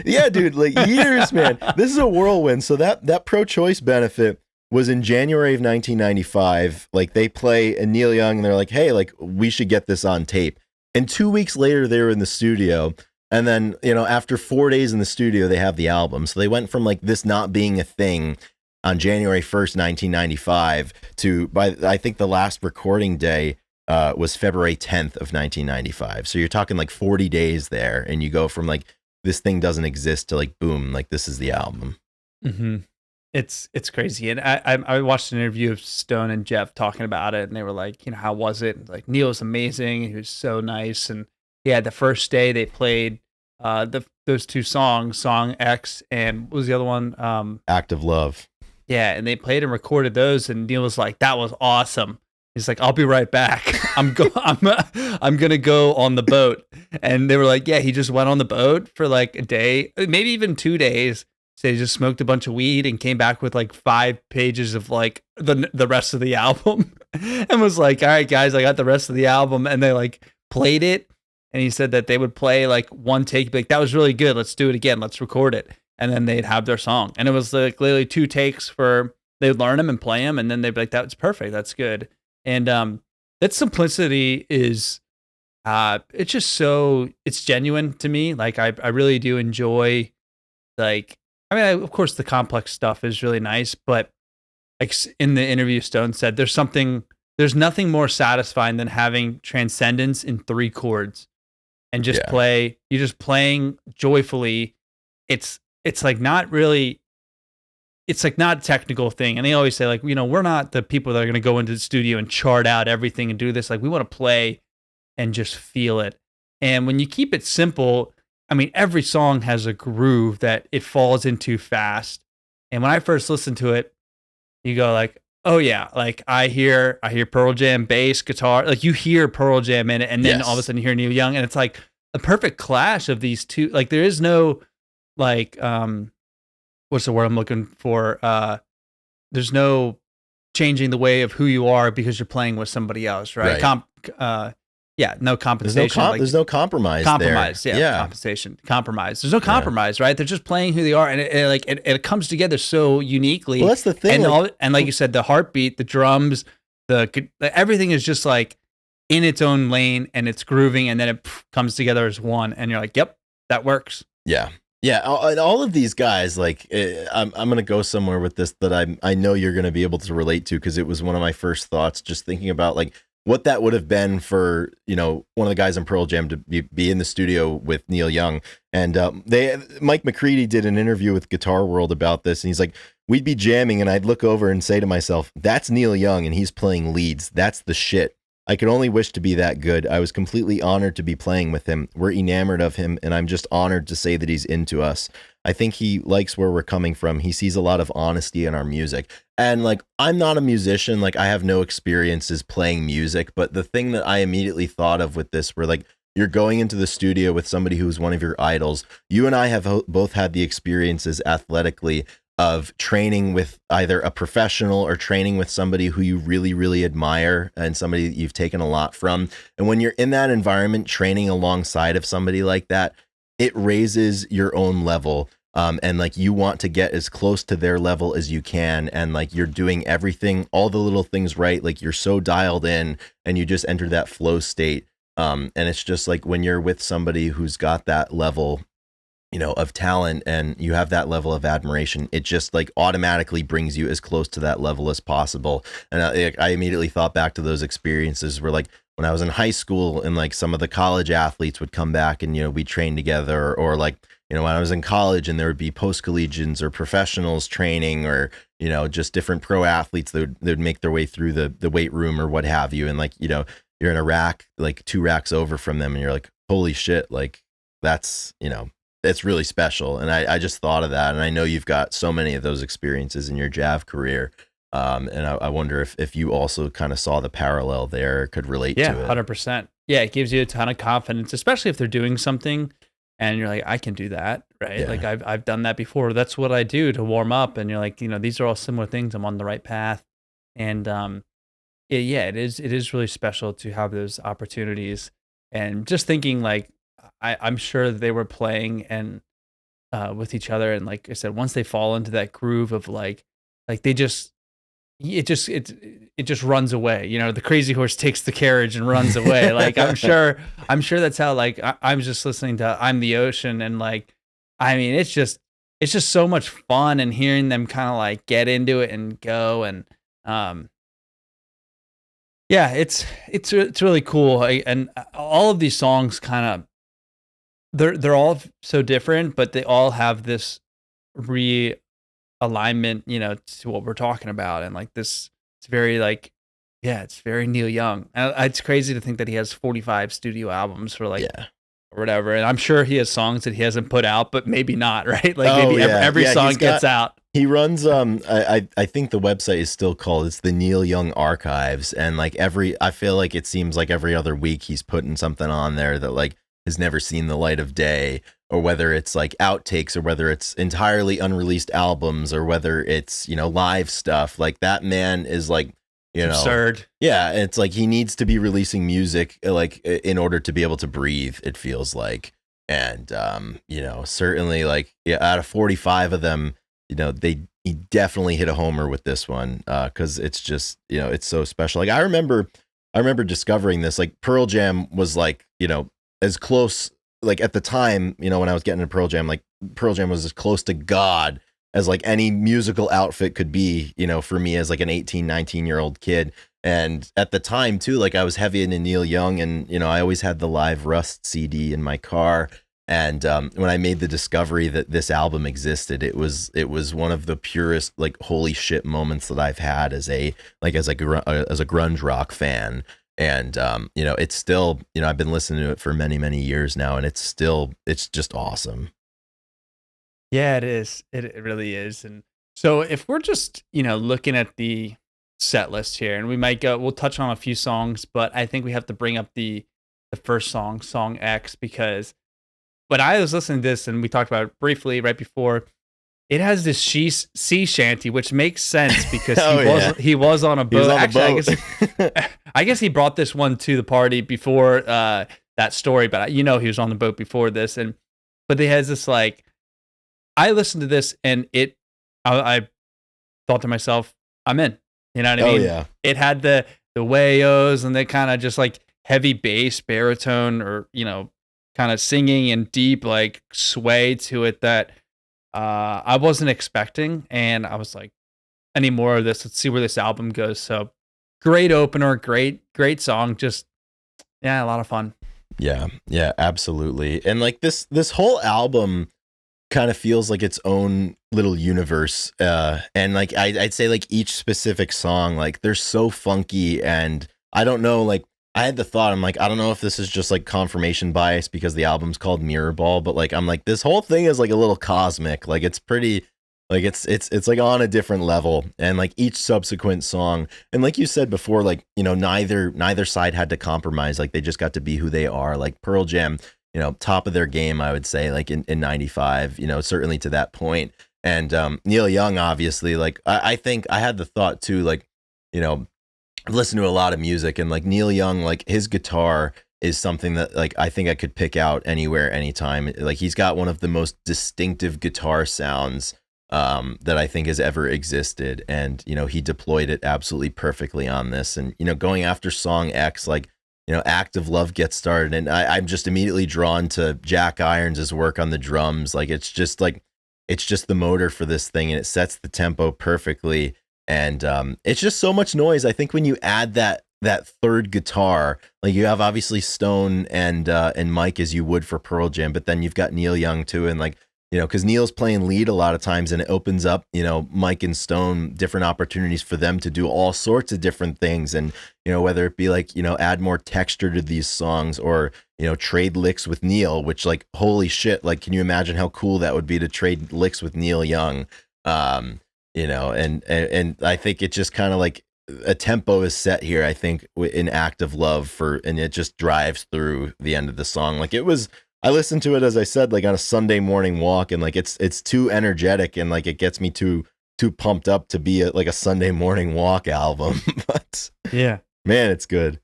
yeah, dude, like years, man. This is a whirlwind. So that pro-choice benefit was in January of 1995. Like they play a Neil Young, and they're like, hey, like we should get this on tape. And 2 weeks later, they were in the studio. And then, you know, after 4 days in the studio, they have the album. So they went from like this not being a thing on January 1st, 1995 to, by I think the last recording day was February 10th of 1995. So you're talking like 40 days there, and you go from like this thing doesn't exist to like, boom, like this is the album. Mm-hmm. It's crazy. And I watched an interview of Stone and Jeff talking about it, and they were like, you know, how was it? Like, Neil was amazing. He was so nice. And yeah, the first day they played those 2 songs, Song X, and what was the other one? Act of Love. Yeah, and they played and recorded those, and Neil was like, that was awesome. He's like, I'll be right back. I'm gonna go on the boat. And they were like, yeah, he just went on the boat for like a day, maybe even 2 days. So he just smoked a bunch of weed and came back with like 5 pages of like the rest of the album, and was like, all right, guys, I got the rest of the album. And they like played it, and he said that they would play like one take, like, that was really good. Let's do it again. Let's record it. And then they'd have their song. And it was like literally 2 takes they'd learn them and play them. And then they'd be like, that's perfect. That's good. And that simplicity is, it's just so, it's genuine to me. Like I really do enjoy, like, I mean, of course the complex stuff is really nice, but like in the interview, Stone said, there's nothing more satisfying than having transcendence in 3 chords and just you're just playing joyfully. It's like not really, it's like not a technical thing. And they always say like, we're not the people that are going to go into the studio and chart out everything and do this. Like we want to play and just feel it. And when you keep it simple, I mean, every song has a groove that it falls into fast. And when I first listened to it, you go like, oh yeah, like I hear Pearl Jam bass guitar, like you hear Pearl Jam in it, and then all of a sudden you hear Neil Young, and it's like a perfect clash of these two. Like there is no like what's the word I'm looking for? There's no changing the way of who you are because you're playing with somebody else, right? No compensation. There's no compromise. Compromise, there. Yeah. Compensation, compromise. There's no compromise, right? They're just playing who they are, and it comes together so uniquely. Well, that's the thing. And like you said, the heartbeat, the drums, everything is just like in its own lane, and it's grooving, and then it comes together as one, and you're like, yep, that works. Yeah. Yeah, all of these guys, like, I'm going to go somewhere with this that I know you're going to be able to relate to, because it was one of my first thoughts, just thinking about, like, what that would have been for, one of the guys in Pearl Jam to be in the studio with Neil Young. And Mike McCready did an interview with Guitar World about this, and he's like, we'd be jamming, and I'd look over and say to myself, that's Neil Young, and he's playing leads. That's the shit. I could only wish to be that good. I was completely honored to be playing with him. We're enamored of him, and I'm just honored to say that he's into us. I think he likes where we're coming from. He sees a lot of honesty in our music. And like, I'm not a musician. Like, I have no experiences playing music, but the thing that I immediately thought of with this were like, you're going into the studio with somebody who's one of your idols. You and I have both had the experiences athletically of training with either a professional or training with somebody who you really, really admire and somebody that you've taken a lot from. And when you're in that environment, training alongside of somebody like that, it raises your own level. And like, you want to get as close to their level as you can. And like, you're doing everything, all the little things right. Like, you're so dialed in, and you just enter that flow state. And it's just like, when you're with somebody who's got that level, of talent, and you have that level of admiration, it just like automatically brings you as close to that level as possible. And I immediately thought back to those experiences where, like, when I was in high school, and like some of the college athletes would come back and, we trained together, or like, when I was in college and there would be post-collegians or professionals training, or, just different pro athletes that would make their way through the weight room or what have you. And like, you're in a rack, like 2 racks over from them, and you're like, holy shit, like that's, it's really special. And I just thought of that. And I know you've got so many of those experiences in your Jav career. And I wonder if you also kind of saw the parallel there, could relate to it. 100%. Yeah, it gives you a ton of confidence, especially if they're doing something and you're like, I can do that, right? Yeah. Like I've done that before. That's what I do to warm up. And you're like, these are all similar things. I'm on the right path. And it is really special to have those opportunities. And just thinking like, I'm sure that they were playing and with each other, and like I said, once they fall into that groove of like they just it just runs away. The crazy horse takes the carriage and runs away. Like I'm sure that's how, like, I'm just listening to I'm the Ocean, and like, I mean, it's just so much fun, and hearing them kind of like get into it and go, and it's really cool. And all of these songs kind of, they're all so different, but they all have this realignment, to what we're talking about. And like this, it's very like, it's very Neil Young. And it's crazy to think that he has 45 studio albums for like, or whatever. And I'm sure he has songs that he hasn't put out, but maybe not, right? Like maybe every song gets out. He runs, I think the website is still called, it's the Neil Young Archives. And like I feel like it seems like every other week he's putting something on there that like has never seen the light of day, or whether it's like outtakes, or whether it's entirely unreleased albums, or whether it's, live stuff. Like, that man is like, absurd. Yeah. It's like, he needs to be releasing music, like, in order to be able to breathe, it feels like. And, certainly like, out of 45 of them, he definitely hit a homer with this one. 'Cause it's just, it's so special. Like, I remember discovering this, like, Pearl Jam was like, as close, like at the time, when I was getting into Pearl Jam, like Pearl Jam was as close to God as like any musical outfit could be, you know, for me as like an 18, 19-year-old kid. And at the time too, like I was heavy into Neil Young, and you know, I always had the Live Rust CD in my car. And when I made the discovery that this album existed, it was one of the purest like holy shit moments that I've had as a grunge rock fan. And you know, it's still, you know, I've been listening to it for many years now, and it's just awesome. Yeah, it is. It really is. And so if we're just, you know, looking at the set list here, and we'll touch on a few songs, but I think we have to bring up the first song X, because when I was listening to this, and we talked about it briefly right before, it has this sea shanty, which makes sense because he was on a boat. Actually, I guess he brought this one to the party before that story, but you know, he was on the boat before this. But he has this, like, I listened to this and I thought to myself, I'm in. You know what I mean? Oh yeah. It had the wayos and the kind of just like heavy bass, baritone, or, you know, kind of singing and deep like sway to it that I wasn't expecting. And I was like, any more of this? Let's see where this album goes. So great opener, great song. Just, yeah, a lot of fun. Yeah, absolutely. And like this whole album kind of feels like its own little universe. And like I'd say like each specific song, like they're so funky, and I don't know, like I had the thought, I'm like, I don't know if this is just like confirmation bias because the album's called Mirrorball, but like I'm like, this whole thing is like a little cosmic. Like it's pretty, like it's like on a different level. And like each subsequent song, and like you said before, like, you know, neither side had to compromise. Like they just got to be who they are. Like Pearl Jam, you know, top of their game, I would say, like in 95, you know, certainly to that point. And Neil Young, obviously, like I think I had the thought too, like, you know, I've listened to a lot of music, and like Neil Young, like his guitar is something that like I think I could pick out anywhere, anytime. Like he's got one of the most distinctive guitar sounds that I think has ever existed. And, you know, he deployed it absolutely perfectly on this. And, you know, going after song X, like, you know, Act of Love gets started, and I'm just immediately drawn to Jack Irons' work on the drums. Like it's just the motor for this thing, and it sets the tempo perfectly. And it's just so much noise. I think when you add that third guitar, like you have obviously Stone and Mike as you would for Pearl Jam, but then you've got Neil Young too, and like, you know, because Neil's playing lead a lot of times, and it opens up, you know, Mike and Stone different opportunities for them to do all sorts of different things. And, you know, whether it be like, you know, add more texture to these songs, or, you know, trade licks with Neil, which like, holy shit, like, can you imagine how cool that would be to trade licks with Neil Young? You know, and I think it just kind of like a tempo is set here, I think, in Act of Love and it just drives through the end of the song. Like I listened to it, as I said, like on a Sunday morning walk, and like it's too energetic, and like it gets me too pumped up to be like a Sunday morning walk album. But yeah, man, it's good.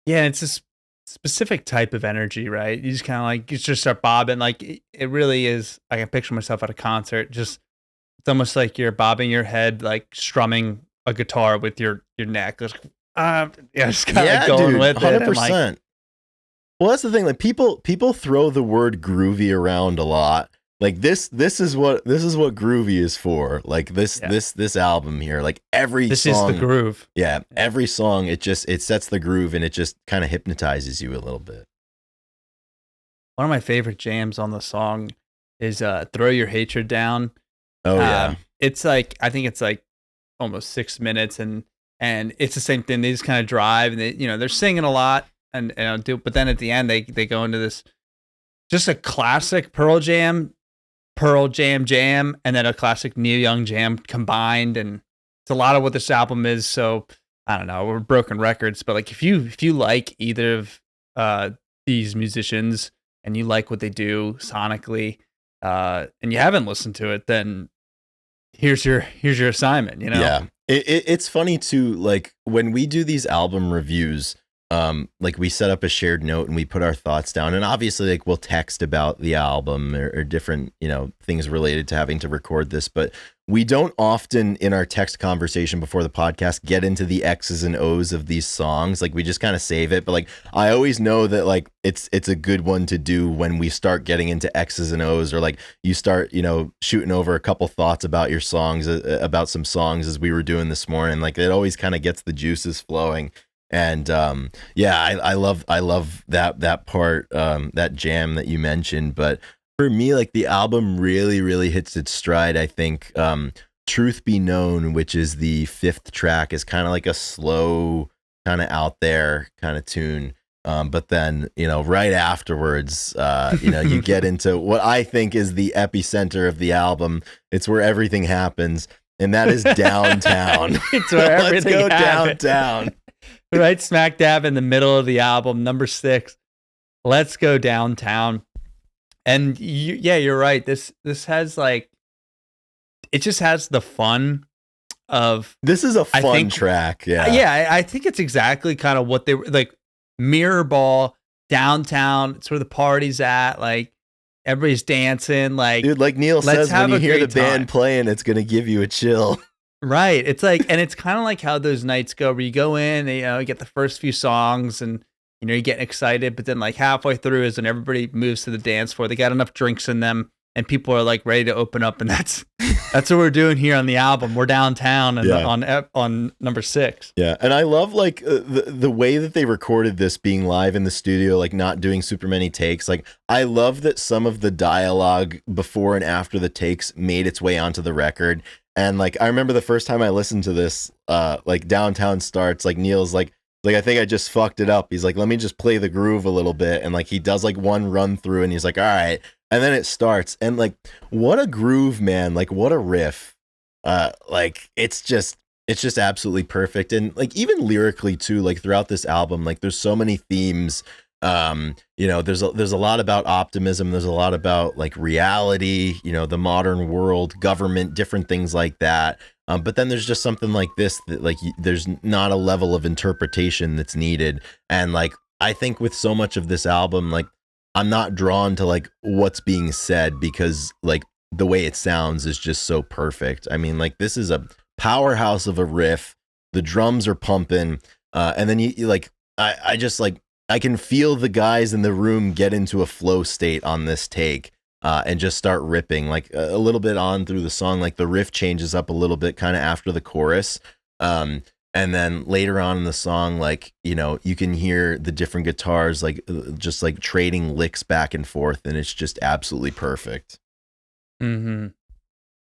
Yeah, it's a specific type of energy, right? You just kind of like, you just start bobbing. Like it really is. I can picture myself at a concert. Just, it's almost like you're bobbing your head, like strumming a guitar with your neck. Just, just kind of going dude, with 100%. Like, well, that's the thing. Like people throw the word groovy around a lot. Like this is what groovy is for. Like this album here, like every this song, is the groove. Yeah, every song, it sets the groove, and it just kind of hypnotizes you a little bit. One of my favorite jams on the song is "Throw Your Hatred Down." Oh yeah, it's like, I think it's like almost 6 minutes, and it's the same thing. They just kind of drive, and they're singing a lot, and but then at the end they go into this, just a classic Pearl Jam jam, and then a classic Neil Young jam combined, and it's a lot of what this album is. So I don't know, we're broken records, but like if you like either of these musicians, and you like what they do sonically, and you haven't listened to it, then here's your assignment. Yeah, it's funny too. Like when we do these album reviews, like we set up a shared note and we put our thoughts down, and obviously like we'll text about the album or different, you know, things related to having to record this, but we don't often in our text conversation before the podcast get into the X's and O's of these songs. Like we just kind of save it, but like I always know that like it's a good one to do when we start getting into X's and O's, or like you start, you know, shooting over a couple thoughts about your songs, about some songs as we were doing this morning. Like it always kind of gets the juices flowing. And yeah, I love that part, that jam that you mentioned. But for me, like the album really hits its stride. I think Truth Be Known, which is the 5th track, is kind of like a slow, kind of out there kind of tune. But then, you know, right afterwards, you know, you get into what I think is the epicenter of the album. It's where everything happens, and that is Downtown. It's where everything Let's go happens. downtown. Right smack dab in the middle of the album, number 6. Let's go downtown. And you're right. This has like, it just has the fun of. This is a fun track. Yeah. Yeah. I think it's exactly kind of what they were like. Mirror ball downtown. It's where the party's at. Like everybody's dancing. Like, dude, like Neil says, when you hear the band playing, it's going to give you a chill. Right. It's like, and it's kind of like how those nights go where you go in, and, you know, you get the first few songs and, you know, you get excited, but then like halfway through is when everybody moves to the dance floor. They got enough drinks in them and people are like ready to open up. And that's what we're doing here on the album. We're downtown and on number 6. Yeah. And I love like the way that they recorded this being live in the studio, like not doing super many takes. Like I love that some of the dialogue before and after the takes made its way onto the record. And like, I remember the first time I listened to this, like Downtown starts, like Neil's like, I think I just fucked it up. He's like, let me just play the groove a little bit. And like, he does like one run through and he's like, all right. And then it starts. And like, what a groove, man. Like what a riff. Like it's just absolutely perfect. And like, even lyrically too, like throughout this album, like there's so many themes. You know, there's a lot about optimism. There's a lot about like reality, you know, the modern world, government, different things like that. But then there's just something like this that like there's not a level of interpretation that's needed. And like, I think with so much of this album, like I'm not drawn to like what's being said because like the way it sounds is just so perfect. I mean, like this is a powerhouse of a riff. The drums are pumping. And then you like, I just like, I can feel the guys in the room get into a flow state on this take and just start ripping like a little bit on through the song. Like the riff changes up a little bit kind of after the chorus. And then later on in the song, like, you know, you can hear the different guitars, like just like trading licks back and forth. And it's just absolutely perfect. Mm-hmm.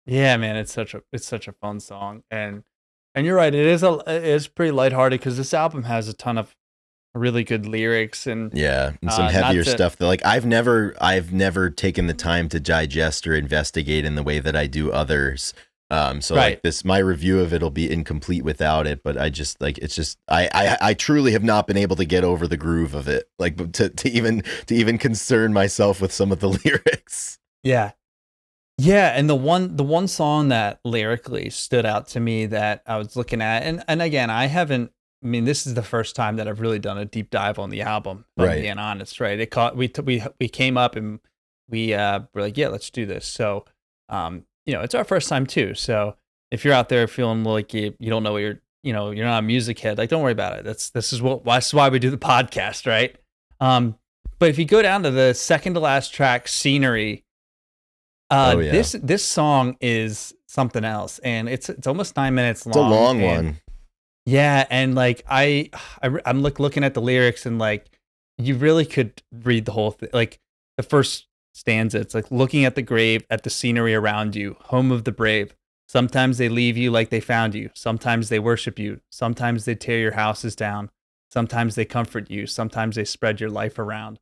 Yeah, man, it's such a fun song. And you're right. It is pretty lighthearted because this album has a ton of really good lyrics and some heavier stuff that like I've never taken the time to digest or investigate in the way that I do others. So like this, my review of it'll be incomplete without it, but I just like, it's just, I truly have not been able to get over the groove of it. Like to even concern myself with some of the lyrics. Yeah. Yeah. And the one song that lyrically stood out to me that I was looking at, and again, I mean, this is the first time that I've really done a deep dive on the album, if I'm being honest, right? It caught, we came up and we were like, yeah, let's do this. So, you know, it's our first time too. So if you're out there feeling like you don't know what you're not a music head, like don't worry about it. This is why we do the podcast, right? But if you go down to the second to last track, Scenery, this song is something else, and it's almost 9 minutes long. It's a long one. Yeah, and like I'm looking at the lyrics, and like you really could read the whole thing. Like the first stanza, it's like looking at the grave, at the scenery around you, home of the brave. Sometimes they leave you like they found you. Sometimes they worship you. Sometimes they tear your houses down. Sometimes they comfort you. Sometimes they spread your life around.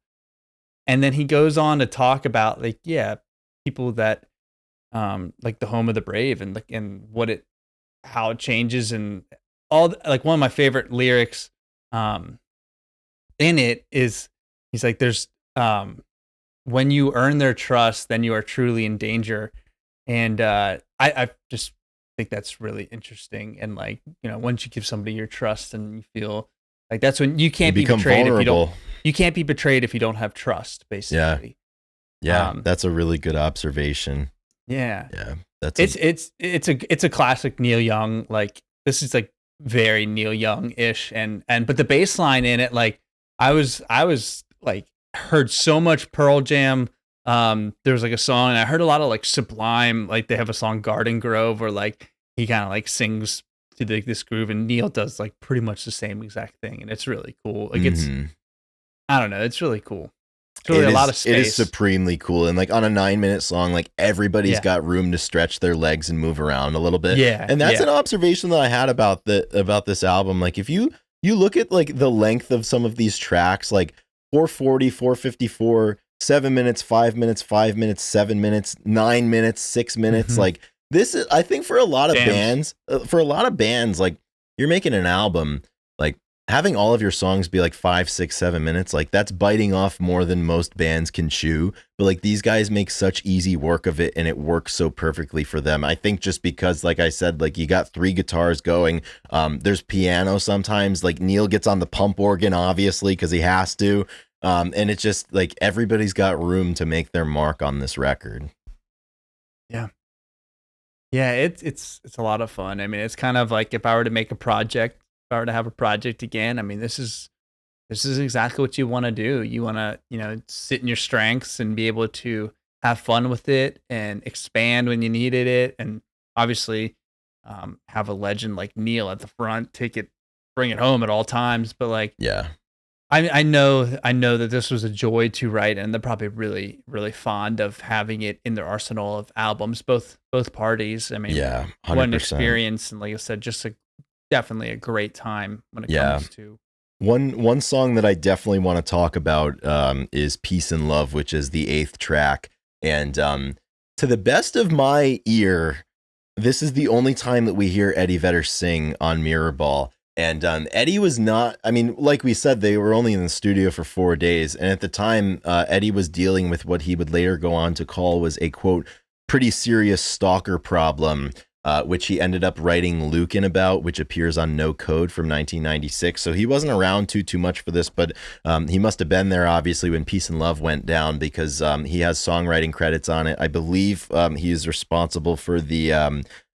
And then he goes on to talk about like, yeah, people that like the home of the brave and like and how it changes and all. Like one of my favorite lyrics in it is he's like, there's when you earn their trust, then you are truly in danger. And I just think that's really interesting. And like, you know, once you give somebody your trust and you feel Like that's when you can't be become betrayed if you don't. vulnerable. You can't be betrayed if you don't have trust. Basically. Yeah, that's a really good observation. Yeah. Yeah, that's it's a classic Neil Young. Like this is like very Neil Young-ish, and but the bass line in it, like I was like heard so much Pearl Jam. There was like a song, and I heard a lot of like Sublime. Like they have a song Garden Grove, where like he kind of like sings to this groove, and Neil does like pretty much the same exact thing, and it's really cool. Like it's I don't know, it's really cool. It's really a lot of space. It is supremely cool. And like on a 9-minute song, like everybody's got room to stretch their legs and move around a little bit. Yeah. And that's an observation that I had about this album. Like if you look at like the length of some of these tracks, like 440, 454, 7 minutes, 5 minutes, 5 minutes, 7 minutes, 9 minutes, 6 minutes. Like this is, I think for a lot of bands, like you're making an album, like having all of your songs be like 5, 6, 7 minutes, like that's biting off more than most bands can chew. But like these guys make such easy work of it, and it works so perfectly for them. I think just because, like I said, like you got 3 guitars going, there's piano sometimes, like Neil gets on the pump organ, obviously, because he has to. And it's just like everybody's got room to make their mark on this record. Yeah, it's a lot of fun. I mean, it's kind of like if I were to make a project, if I were to have a project again, I mean, this is exactly what you want to do. You want to, sit in your strengths and be able to have fun with it and expand when you needed it. And obviously, have a legend like Neil at the front, bring it home at all times. But like, I know that this was a joy to write, and they're probably really, really fond of having it in their arsenal of albums, both parties. I mean, 100%. What an experience, and like I said, just definitely a great time when it comes to one song that I definitely want to talk about is "Peace and Love," which is the 8th track, and to the best of my ear, this is the only time that we hear Eddie Vedder sing on Mirrorball. And Eddie was not, I mean, like we said, they were only in the studio for 4 days. And at the time, Eddie was dealing with what he would later go on to call was a, quote, pretty serious stalker problem, which he ended up writing Lukin about, which appears on No Code from 1996. So he wasn't around too much for this, but he must have been there, obviously, when Peace and Love went down, because he has songwriting credits on it. I believe he is responsible for the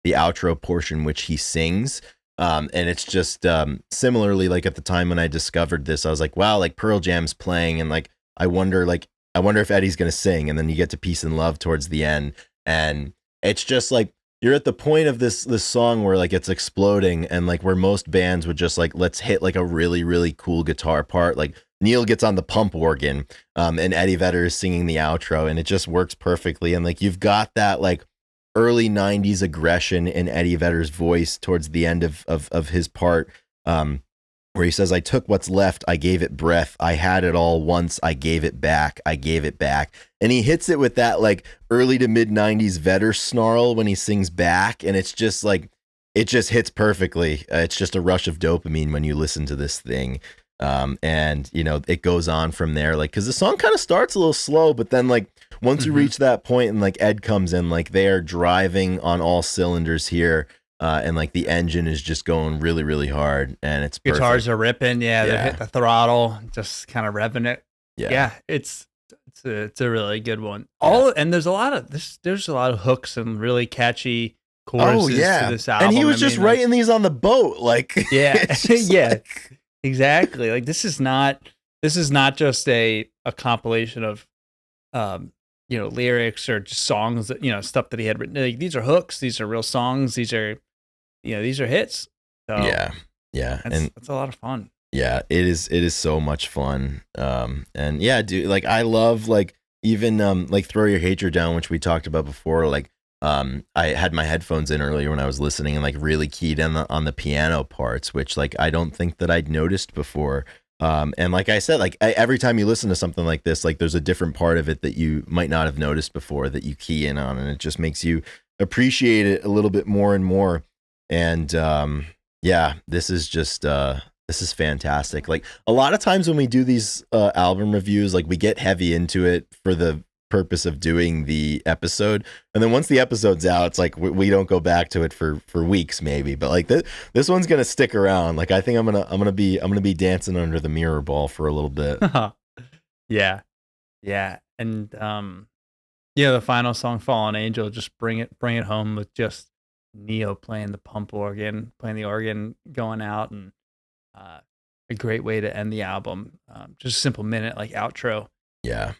outro portion, which he sings. And it's just similarly, like at the time when I discovered this, I was like, wow, like Pearl Jam's playing, and like I wonder if Eddie's gonna sing. And then you get to Peace and Love towards the end, and it's just like you're at the point of this song where like it's exploding, and like where most bands would just like, let's hit like a really, really cool guitar part. Like Neil gets on the pump organ, and Eddie Vedder is singing the outro, and it just works perfectly. And like you've got that like early 90s aggression in Eddie Vedder's voice towards the end of his part, where he says, I took what's left, I gave it breath, I had it all once, I gave it back, I gave it back. And he hits it with that like early to mid 90s Vedder snarl when he sings back, and it's just like, it just hits perfectly. It's just a rush of dopamine when you listen to this thing. And it goes on from there, like, because the song kind of starts a little slow, but then like once you reach that point and like Ed comes in, like they are driving on all cylinders here, and like the engine is just going really, really hard, and it's perfect. Guitars are ripping, they hit the throttle, just kind of revving it. It's a really good one. And there's a lot of hooks and really catchy choruses to this album. And he was just writing these on the boat, like exactly. Like this is not just a compilation of lyrics or just songs that stuff that he had written. Like, these are hooks, these are real songs, these are hits. So that's a lot of fun. Yeah, it is so much fun. And yeah, dude, like I love like even like Throw Your Hatred Down, which we talked about before. Like I had my headphones in earlier when I was listening, and like really keyed in on the piano parts, which like I don't think that I'd noticed before. And like I said, like every time you listen to something like this, like there's a different part of it that you might not have noticed before that you key in on, and it just makes you appreciate it a little bit more and more. And this is just this is fantastic. Like a lot of times when we do these album reviews, like we get heavy into it for the purpose of doing the episode. And then once the episode's out, it's like we don't go back to it for weeks maybe. But like this one's gonna stick around. Like I think I'm gonna be dancing under the mirror ball for a little bit. Yeah, and the final song, "Fallen Angel," just bring it home with just Neo playing the pump organ, playing the organ, going out, and a great way to end the album. Just a simple minute like outro. Yeah,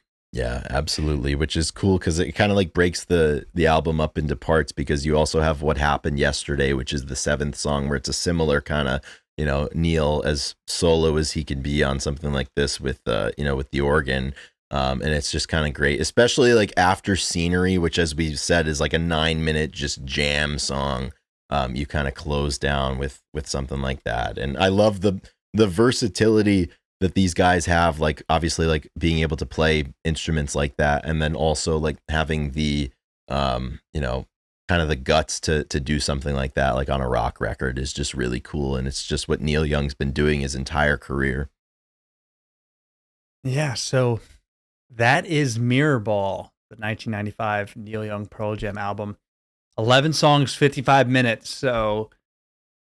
absolutely. Which is cool because it kind of like breaks the album up into parts, because you also have What Happened Yesterday, which is the 7th song, where it's a similar kind of, Neil as solo as he can be on something like this with with the organ. And it's just kind of great, especially like after Scenery, which, as we said, is like a 9-minute just jam song. You kind of close down with something like that. And I love the versatility that these guys have, like obviously like being able to play instruments like that, and then also like having the kind of the guts to do something like that, like on a rock record, is just really cool. And it's just what Neil Young's been doing his entire career. Yeah, so that is Mirrorball, the 1995 Neil Young Pearl Jam album. 11 songs, 55 minutes. So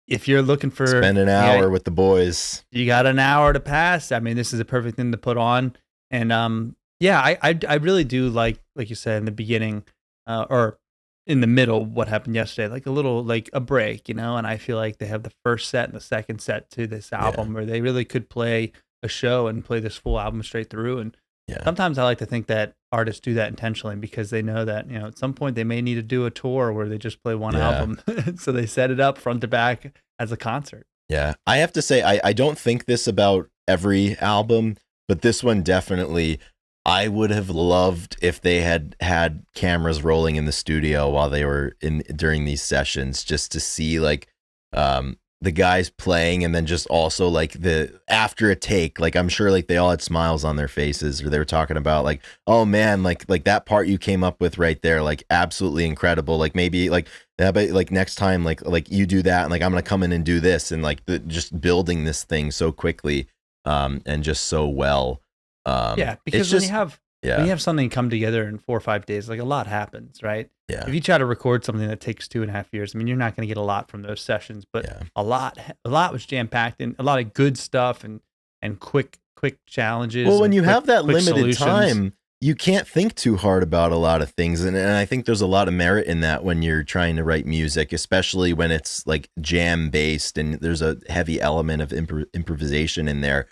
if you're looking for spend an hour with the boys, you got an hour to pass. I mean, this is a perfect thing to put on. And I really do like you said in the beginning, or in the middle, What Happened Yesterday, like a little like a break, and I feel like they have the first set and the second set to this album where they really could play a show and play this full album straight through. And sometimes I like to think that artists do that intentionally because they know that, at some point they may need to do a tour where they just play one album. So they set it up front to back as a concert. Yeah. I have to say, I don't think this about every album, but this one definitely, I would have loved if they had cameras rolling in the studio while they were during these sessions, just to see like, the guys playing, and then just also like the after a take, like I'm sure like they all had smiles on their faces, or they were talking about like, oh man, like that part you came up with right there, like absolutely incredible. Like maybe like next time like you do that, and like I'm gonna come in and do this, and like just building this thing so quickly, and just so well. Because when you have something come together in 4 or 5 days, like a lot happens, right? Yeah. If you try to record something that takes 2.5 years, I mean, you're not going to get a lot from those sessions, but a lot was jam packed, and a lot of good stuff and quick challenges. Well, when you have that limited solutions. time, you can't think too hard about a lot of things, and I think there's a lot of merit in that when you're trying to write music, especially when it's like jam based and there's a heavy element of improvisation in there.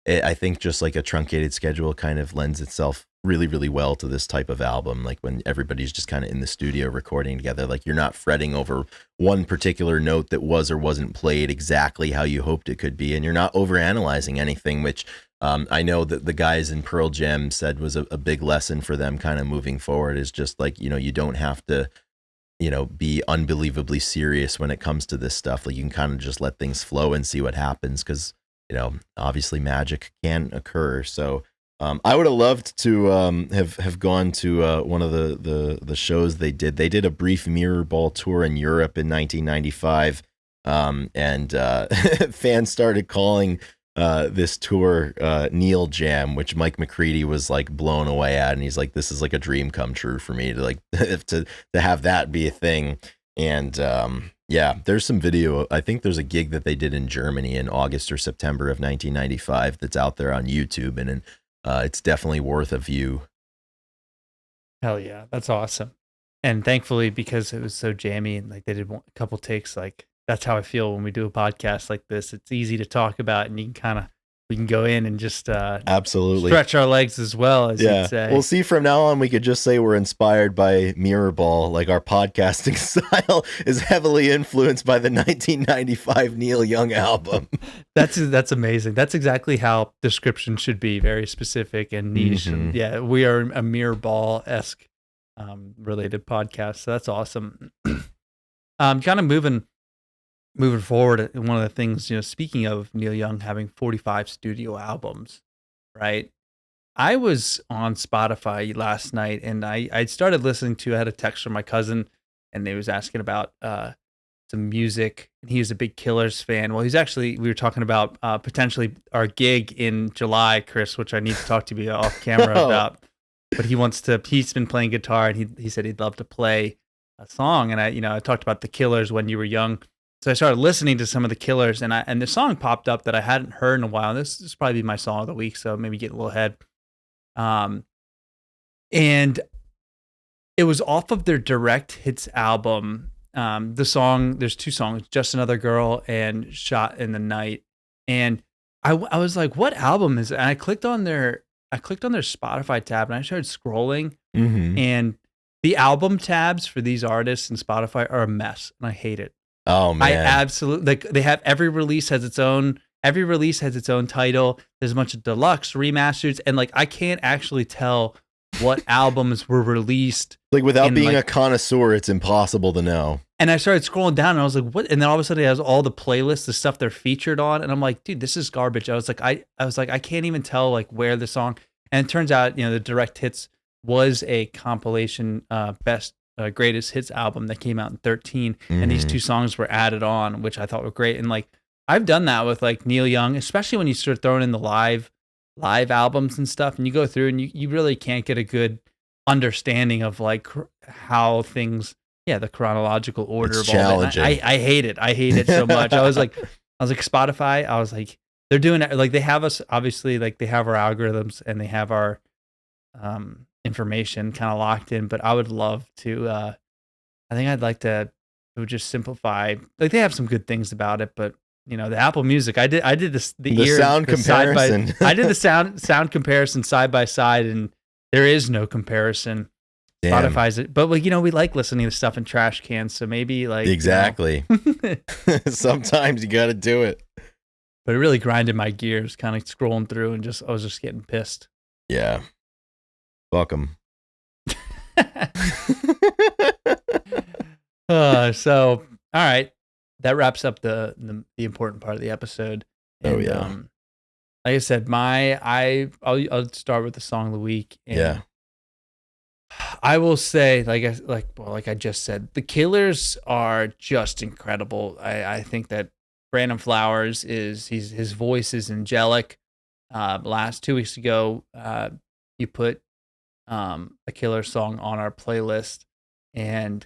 I think just like a truncated schedule kind of lends itself really, really well to this type of album. Like when everybody's just kind of in the studio recording together, like you're not fretting over one particular note that was or wasn't played exactly how you hoped it could be. And you're not overanalyzing anything, which I know that the guys in Pearl Jam said was a big lesson for them kind of moving forward, is just like, you don't have to, be unbelievably serious when it comes to this stuff. Like you can kind of just let things flow and see what happens, because obviously magic can occur. So I would have loved to have gone to one of the shows they did. They did a brief Mirrorball tour in Europe in 1995, and fans started calling this tour Neil Jam, which Mike McCready was like blown away at, and he's like, "This is like a dream come true for me to like to have that be a thing." And yeah, there's some video. I think there's a gig that they did in Germany in August or September of 1995 that's out there on YouTube, and it's definitely worth a view. Hell yeah, that's awesome. And thankfully, because it was so jammy and like they did a couple takes, like that's how I feel when we do a podcast like this. It's easy to talk about, and we can go in and just absolutely stretch our legs as well, as you'd say. We'll see from now on, we could just say we're inspired by Mirrorball. Like our podcasting style is heavily influenced by the 1995 Neil Young album. That's amazing. That's exactly how description should be, very specific and niche. Mm-hmm. And we are a Mirrorball-esque related podcast. So that's awesome. Kind of moving forward, one of the things, speaking of Neil Young having 45 studio albums, right? I was on Spotify last night, and I started listening to, I had a text from my cousin, and they was asking about some music, and he was a big Killers fan. Well, we were talking about potentially our gig in July, Chris, which I need to talk to you off camera about. but he's been playing guitar, and he said he'd love to play a song. And I talked about the Killers when you were young. So I started listening to some of the Killers, and the song popped up that I hadn't heard in a while. This is probably my song of the week, so maybe get a little ahead. And it was off of their Direct Hits album. The song, there's two songs, Just Another Girl and Shot in the Night. And I was like, what album is it? And I clicked on their Spotify tab, and I started scrolling, and the album tabs for these artists in Spotify are a mess, and I hate it. Oh man. I absolutely, like, they have every release has its own title. There's a bunch of deluxe remasters, and like I can't actually tell what albums were released. Like without being a connoisseur, it's impossible to know. And I started scrolling down, and I was like, what? And then all of a sudden it has all the playlists, the stuff they're featured on, and I'm like, dude, this is garbage. I was like, I can't even tell like where the song. And it turns out, the Direct Hits was a compilation best greatest hits album that came out in 2013, and these two songs were added on, which I thought were great. And like I've done that with like Neil Young, especially when you start throwing in the live albums and stuff, and you go through and you really can't get a good understanding of like how things, the chronological order it's of all that. I hate it so much. I was like Spotify, I was like, they're doing it like they have us, obviously, like they have our algorithms and they have our information kind of locked in, but I would love to I think I'd like to, it would just simplify, like they have some good things about it, but the Apple Music, I did this, the sound comparison. I did the sound comparison side by side, and there is no comparison. Damn. Spotify's it, but like we like listening to stuff in trash cans, so maybe like exactly. Sometimes you got to do it. But it really grinded my gears, kind of scrolling through, and I was just getting pissed. Yeah. Welcome. So, all right, that wraps up the important part of the episode. And, like I said, I'll start with the song of the week. And I will say, like I just said, the Killers are just incredible. I think that Brandon Flowers his voice is angelic. Last 2 weeks ago, you put a Killer song on our playlist, and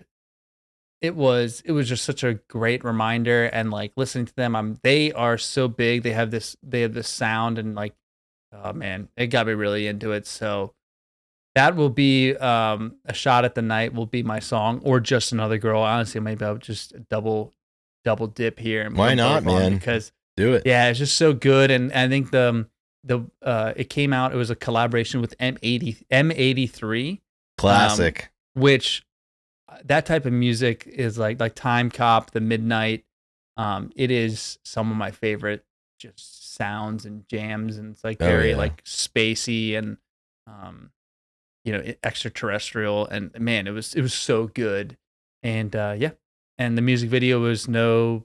it was just such a great reminder. And like listening to them, they are so big. They have this sound, and like, oh man, it got me really into it. So that will be A Shot at the Night will be my song, or Just Another Girl. Honestly, maybe I would just double dip here. And why not, man? Because do it. Yeah, it's just so good. And I think it came out, it was a collaboration with M83. Classic. Which that type of music is like Time Cop, The Midnight. It is some of my favorite just sounds and jams, and it's like very like spacey and extraterrestrial, and man, it was so good. And and the music video was no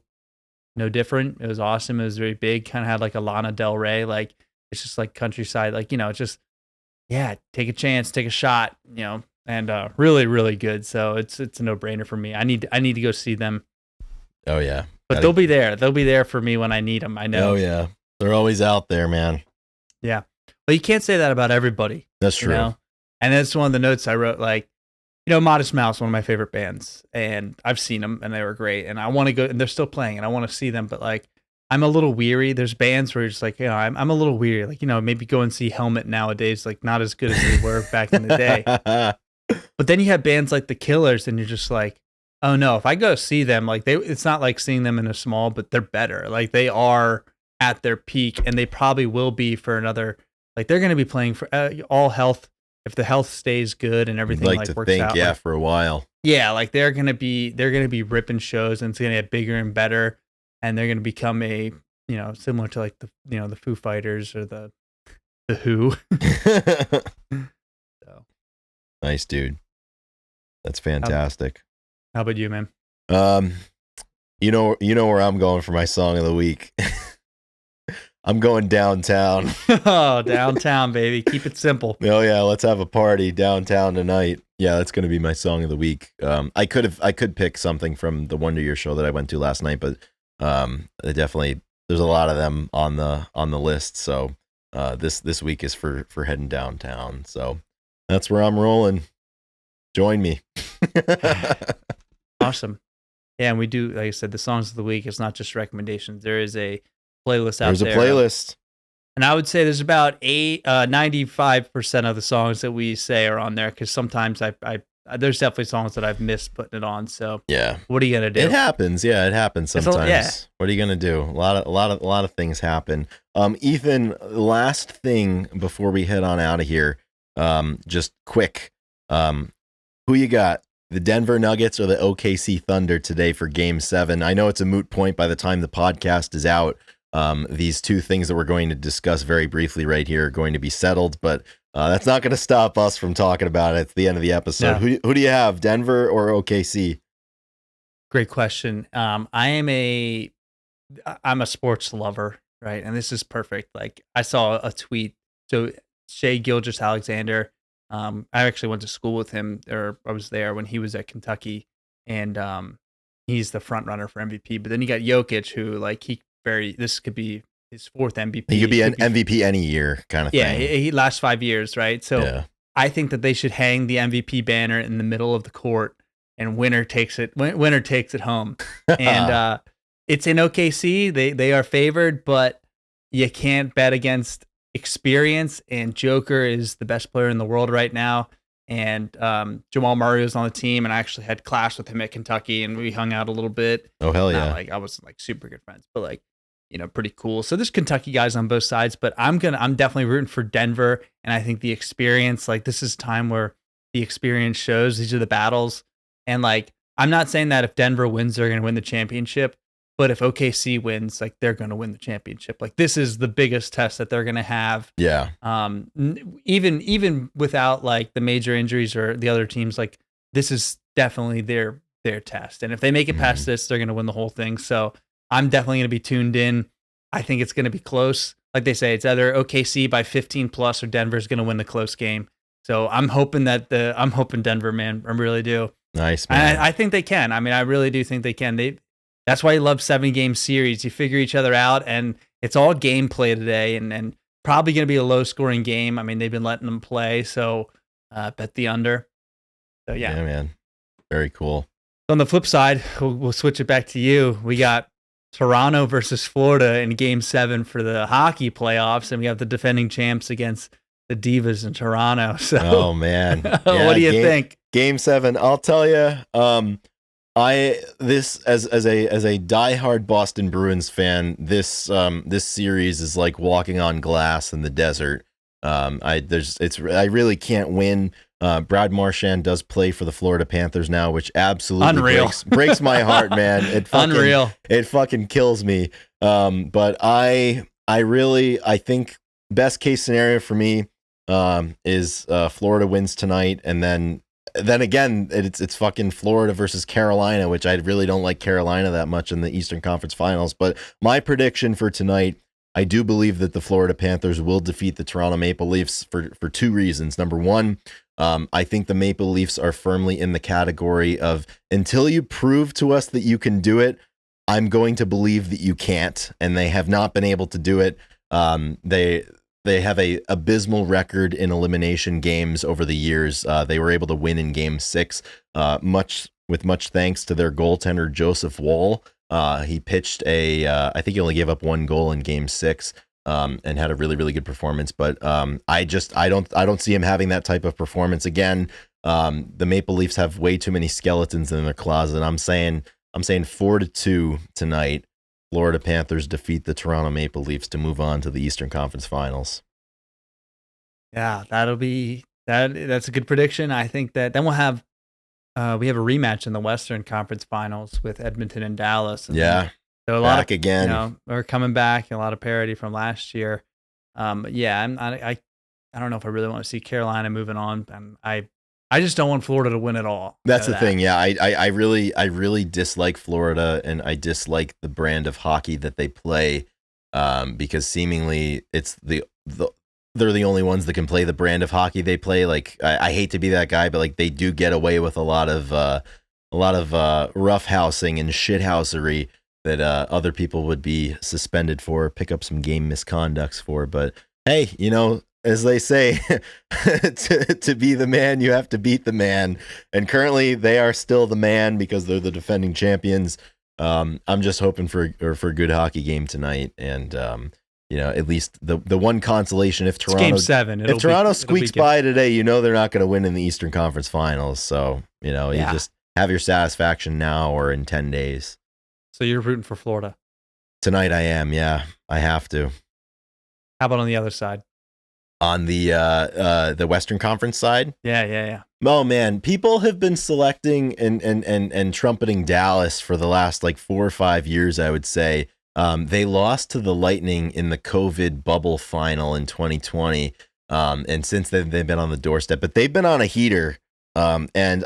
different. It was awesome. It was very big, kind of had like a Lana Del Rey, like it's just like countryside, like it's just take a chance, take a shot, and really, really good. So it's a no-brainer for me. I need to go see them. Oh yeah. But they'll be there for me when I need them. I know. Oh yeah. They're always out there, man. Yeah. But you can't say that about everybody. That's true. And that's one of the notes I wrote, like, Modest Mouse, one of my favorite bands, and I've seen them and they were great, and I want to go, and they're still playing, and I want to see them, but like, I'm a little weary. There's bands where you're just like, I'm a little weary. Like, maybe go and see Helmet nowadays, like not as good as they were back in the day. But then you have bands like the Killers, and you're just like, oh no, if I go see them, like it's not like seeing them in a small, but they're better. Like they are at their peak, and they probably will be for another, like they're going to be playing for all health. If the health stays good and everything works out, yeah, for a while. Yeah, like they're gonna be ripping shows, and it's gonna get bigger and better, and they're gonna become a similar to like the the Foo Fighters or the Who. So nice, dude. That's fantastic. How about you, man? You know where I'm going for my song of the week. I'm going downtown. Oh, downtown, baby. Keep it simple. Oh yeah, let's have a party downtown tonight. Yeah, that's going to be my song of the week. I could pick something from the Wonder Year show that I went to last night, but definitely there's a lot of them on the list. So this week is for heading downtown. So That's where I'm rolling. Join me. Awesome. Yeah, and we do, like I said, the songs of the week. It's not just recommendations. There is a playlist out there. There's a playlist. And I would say there's about 95% of the songs that we say are on there, because sometimes there's definitely songs that I've missed putting it on. So yeah, what are you gonna do? It happens. Yeah, it happens sometimes. What are you gonna do? A lot of things happen. Ethan, last thing before we head on out of here, just quick. Who you got? The Denver Nuggets or the OKC Thunder today for Game 7? I know it's a moot point by the time the podcast is out. These two things that we're going to discuss very briefly right here are going to be settled, but that's not going to stop us from talking about it at the end of the episode. No. Who do you have, Denver or OKC? Great question. I'm a sports lover, right? And this is perfect. Like, I saw a tweet. So Shai Gilgeous-Alexander, I actually went to school with him, or I was there when he was at Kentucky, and he's the front runner for MVP. But then you got Jokic, who, like, this could be his fourth MVP. He could be an MVP any year kind of thing. Yeah, he last 5 years, right? So yeah. I think that they should hang the MVP banner in the middle of the court, and winner takes it home. And it's in OKC. They are favored, but you can't bet against experience, and Joker is the best player in the world right now. And Jamal Murray was on the team, and I actually had class with him at Kentucky, and we hung out a little bit. Oh, hell yeah. I wasn't like super good friends, but like, pretty cool. So there's Kentucky guys on both sides, but I'm definitely rooting for Denver. And I think the experience, like, this is time where the experience shows. These are the battles. And like, I'm not saying that if Denver wins, they're going to win the championship, but if OKC wins, like, they're going to win the championship. Like, this is the biggest test that they're going to have. Yeah. Even without like the major injuries or the other teams, like, this is definitely their test. And if they make it past this, they're going to win the whole thing. So I'm definitely going to be tuned in. I think it's going to be close. Like they say, it's either OKC by 15 plus or Denver's going to win the close game. So I'm hoping Denver, man. I really do. Nice, man. I think they can. I mean, I really do think they can. That's why you love 7-game series. You figure each other out, and it's all gameplay today, and probably going to be a low scoring game. I mean, they've been letting them play, so bet the under. So yeah, man. Very cool. On the flip side, we'll switch it back to you. We got Toronto versus Florida in Game 7 for the hockey playoffs, and we have the defending champs against the Divas in Toronto. So, oh man, what do you think? Game 7, I'll tell you. As a diehard Boston Bruins fan, this series is like walking on glass in the desert. I really can't win. Brad Marchand does play for the Florida Panthers now, which absolutely breaks my heart, man. It fucking kills me. But I think best case scenario for me is Florida wins tonight, and then again it's fucking Florida versus Carolina, which I really don't like Carolina that much in the Eastern Conference Finals. But my prediction for tonight, I do believe that the Florida Panthers will defeat the Toronto Maple Leafs for two reasons. Number one, I think the Maple Leafs are firmly in the category of, until you prove to us that you can do it, I'm going to believe that you can't, and they have not been able to do it. They have a abysmal record in elimination games over the years. They were able to win in Game 6, much thanks to their goaltender Joseph Woll. He pitched I think he only gave up one goal in Game 6, and had a really, really good performance. But I don't see him having that type of performance again. The Maple Leafs have way too many skeletons in their closet. I'm saying 4-2 tonight. Florida Panthers defeat the Toronto Maple Leafs to move on to the Eastern Conference Finals. Yeah, that'll be that. That's a good prediction. I think that then we have a rematch in the Western Conference Finals with Edmonton and Dallas. And yeah, so a lot back again. We're coming back. A lot of parity from last year. Yeah, I don't know if I really want to see Carolina moving on. I just don't want Florida to win at all. That's the thing. Yeah, I really dislike Florida, and I dislike the brand of hockey that they play, because seemingly it's they're the only ones that can play the brand of hockey they play. Like, I hate to be that guy, but like, they do get away with a lot of roughhousing and shithousery that other people would be suspended for, pick up some game misconducts for. But hey, as they say, to be the man, you have to beat the man. And currently, they are still the man because they're the defending champions. I'm just hoping for a good hockey game tonight, and at least the one consolation if Toronto Game 7, if Toronto squeaks by today, they're not going to win in the Eastern Conference Finals. So you just have your satisfaction now or in 10 days. So you're rooting for Florida tonight? I am. Yeah, I have to. How about on the other side? On the Western Conference side? Yeah. Oh man, people have been selecting and trumpeting Dallas for the last like 4 or 5 years, I would say. They lost to the Lightning in the COVID bubble final in 2020. And since then they've been on the doorstep, but they've been on a heater. And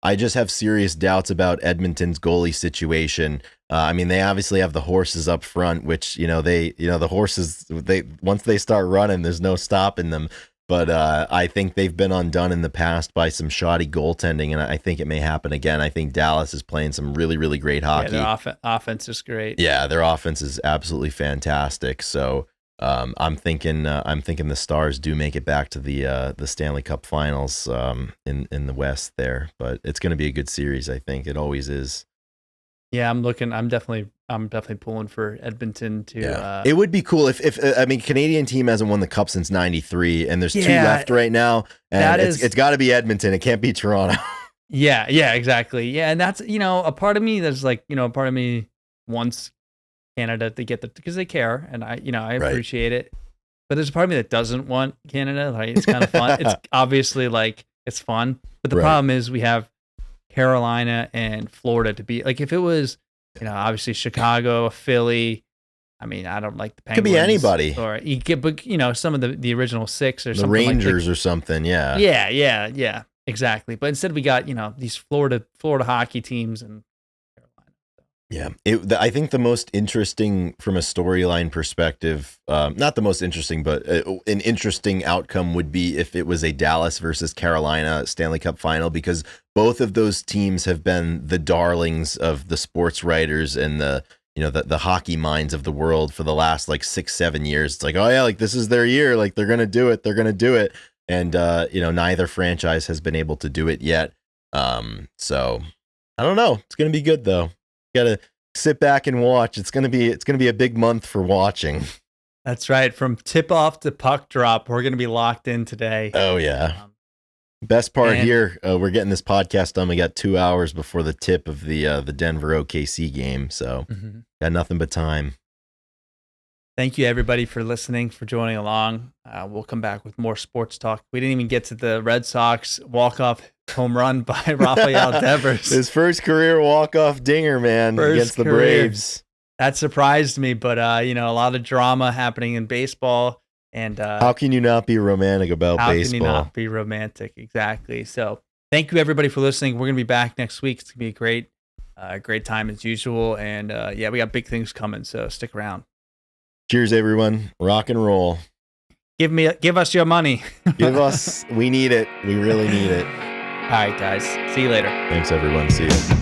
I just have serious doubts about Edmonton's goalie situation. They obviously have the horses up front, which, the horses, once they start running, there's no stopping them. But I think they've been undone in the past by some shoddy goaltending, and I think it may happen again. I think Dallas is playing some really, really great hockey. Yeah, their offense is great. Yeah, their offense is absolutely fantastic. So I'm thinking the Stars do make it back to the Stanley Cup Finals in the West there. But it's going to be a good series. I think it always is. Yeah, I'm definitely pulling for Edmonton to. Yeah. It would be cool if Canadian team hasn't won the cup since '93, and there's 2 left right now, and it's got to be Edmonton. It can't be Toronto. Yeah, exactly. Yeah, and that's a part of me that's like a part of me wants Canada to get because they care, and I appreciate it. But there's a part of me that doesn't want Canada. Like it's kind of fun. It's obviously like it's fun, but the problem is we have Carolina and Florida to be like if it was obviously Chicago, Philly. I don't like the Penguins. Could be anybody, or you get, but some of the original 6 or the something Rangers like or something. Yeah, exactly. But instead we got these Florida hockey teams and Carolina. Yeah, I think the most interesting from a storyline perspective, not the most interesting, but an interesting outcome would be if it was a Dallas versus Carolina Stanley Cup final, because both of those teams have been the darlings of the sports writers and the hockey minds of the world for the last like 6-7 years. It's like, oh yeah, like this is their year, like they're gonna do it, and neither franchise has been able to do it yet. So I don't know. It's gonna be good though. Gotta sit back and watch. It's gonna be a big month for watching. That's right. From tip off to puck drop, we're gonna be locked in today. Oh yeah. Best part here, we're getting this podcast done. We got 2 hours before the tip of the Denver OKC game, so got nothing but time. Thank you everybody for listening, for joining along. We'll come back with more sports talk. We didn't even get to the Red Sox walk-off home run by Rafael Devers. His first career walk-off dinger, man, against the Braves. That surprised me, but a lot of drama happening in baseball. And how can you not be romantic about baseball? How can you not be romantic? Exactly. So thank you everybody for listening. We're going to be back next week. It's going to be a great time as usual. And we got big things coming, so stick around. Cheers, everyone. Rock and roll. Give us your money. We need it. We really need it. All right, guys. See you later. Thanks, everyone. See you.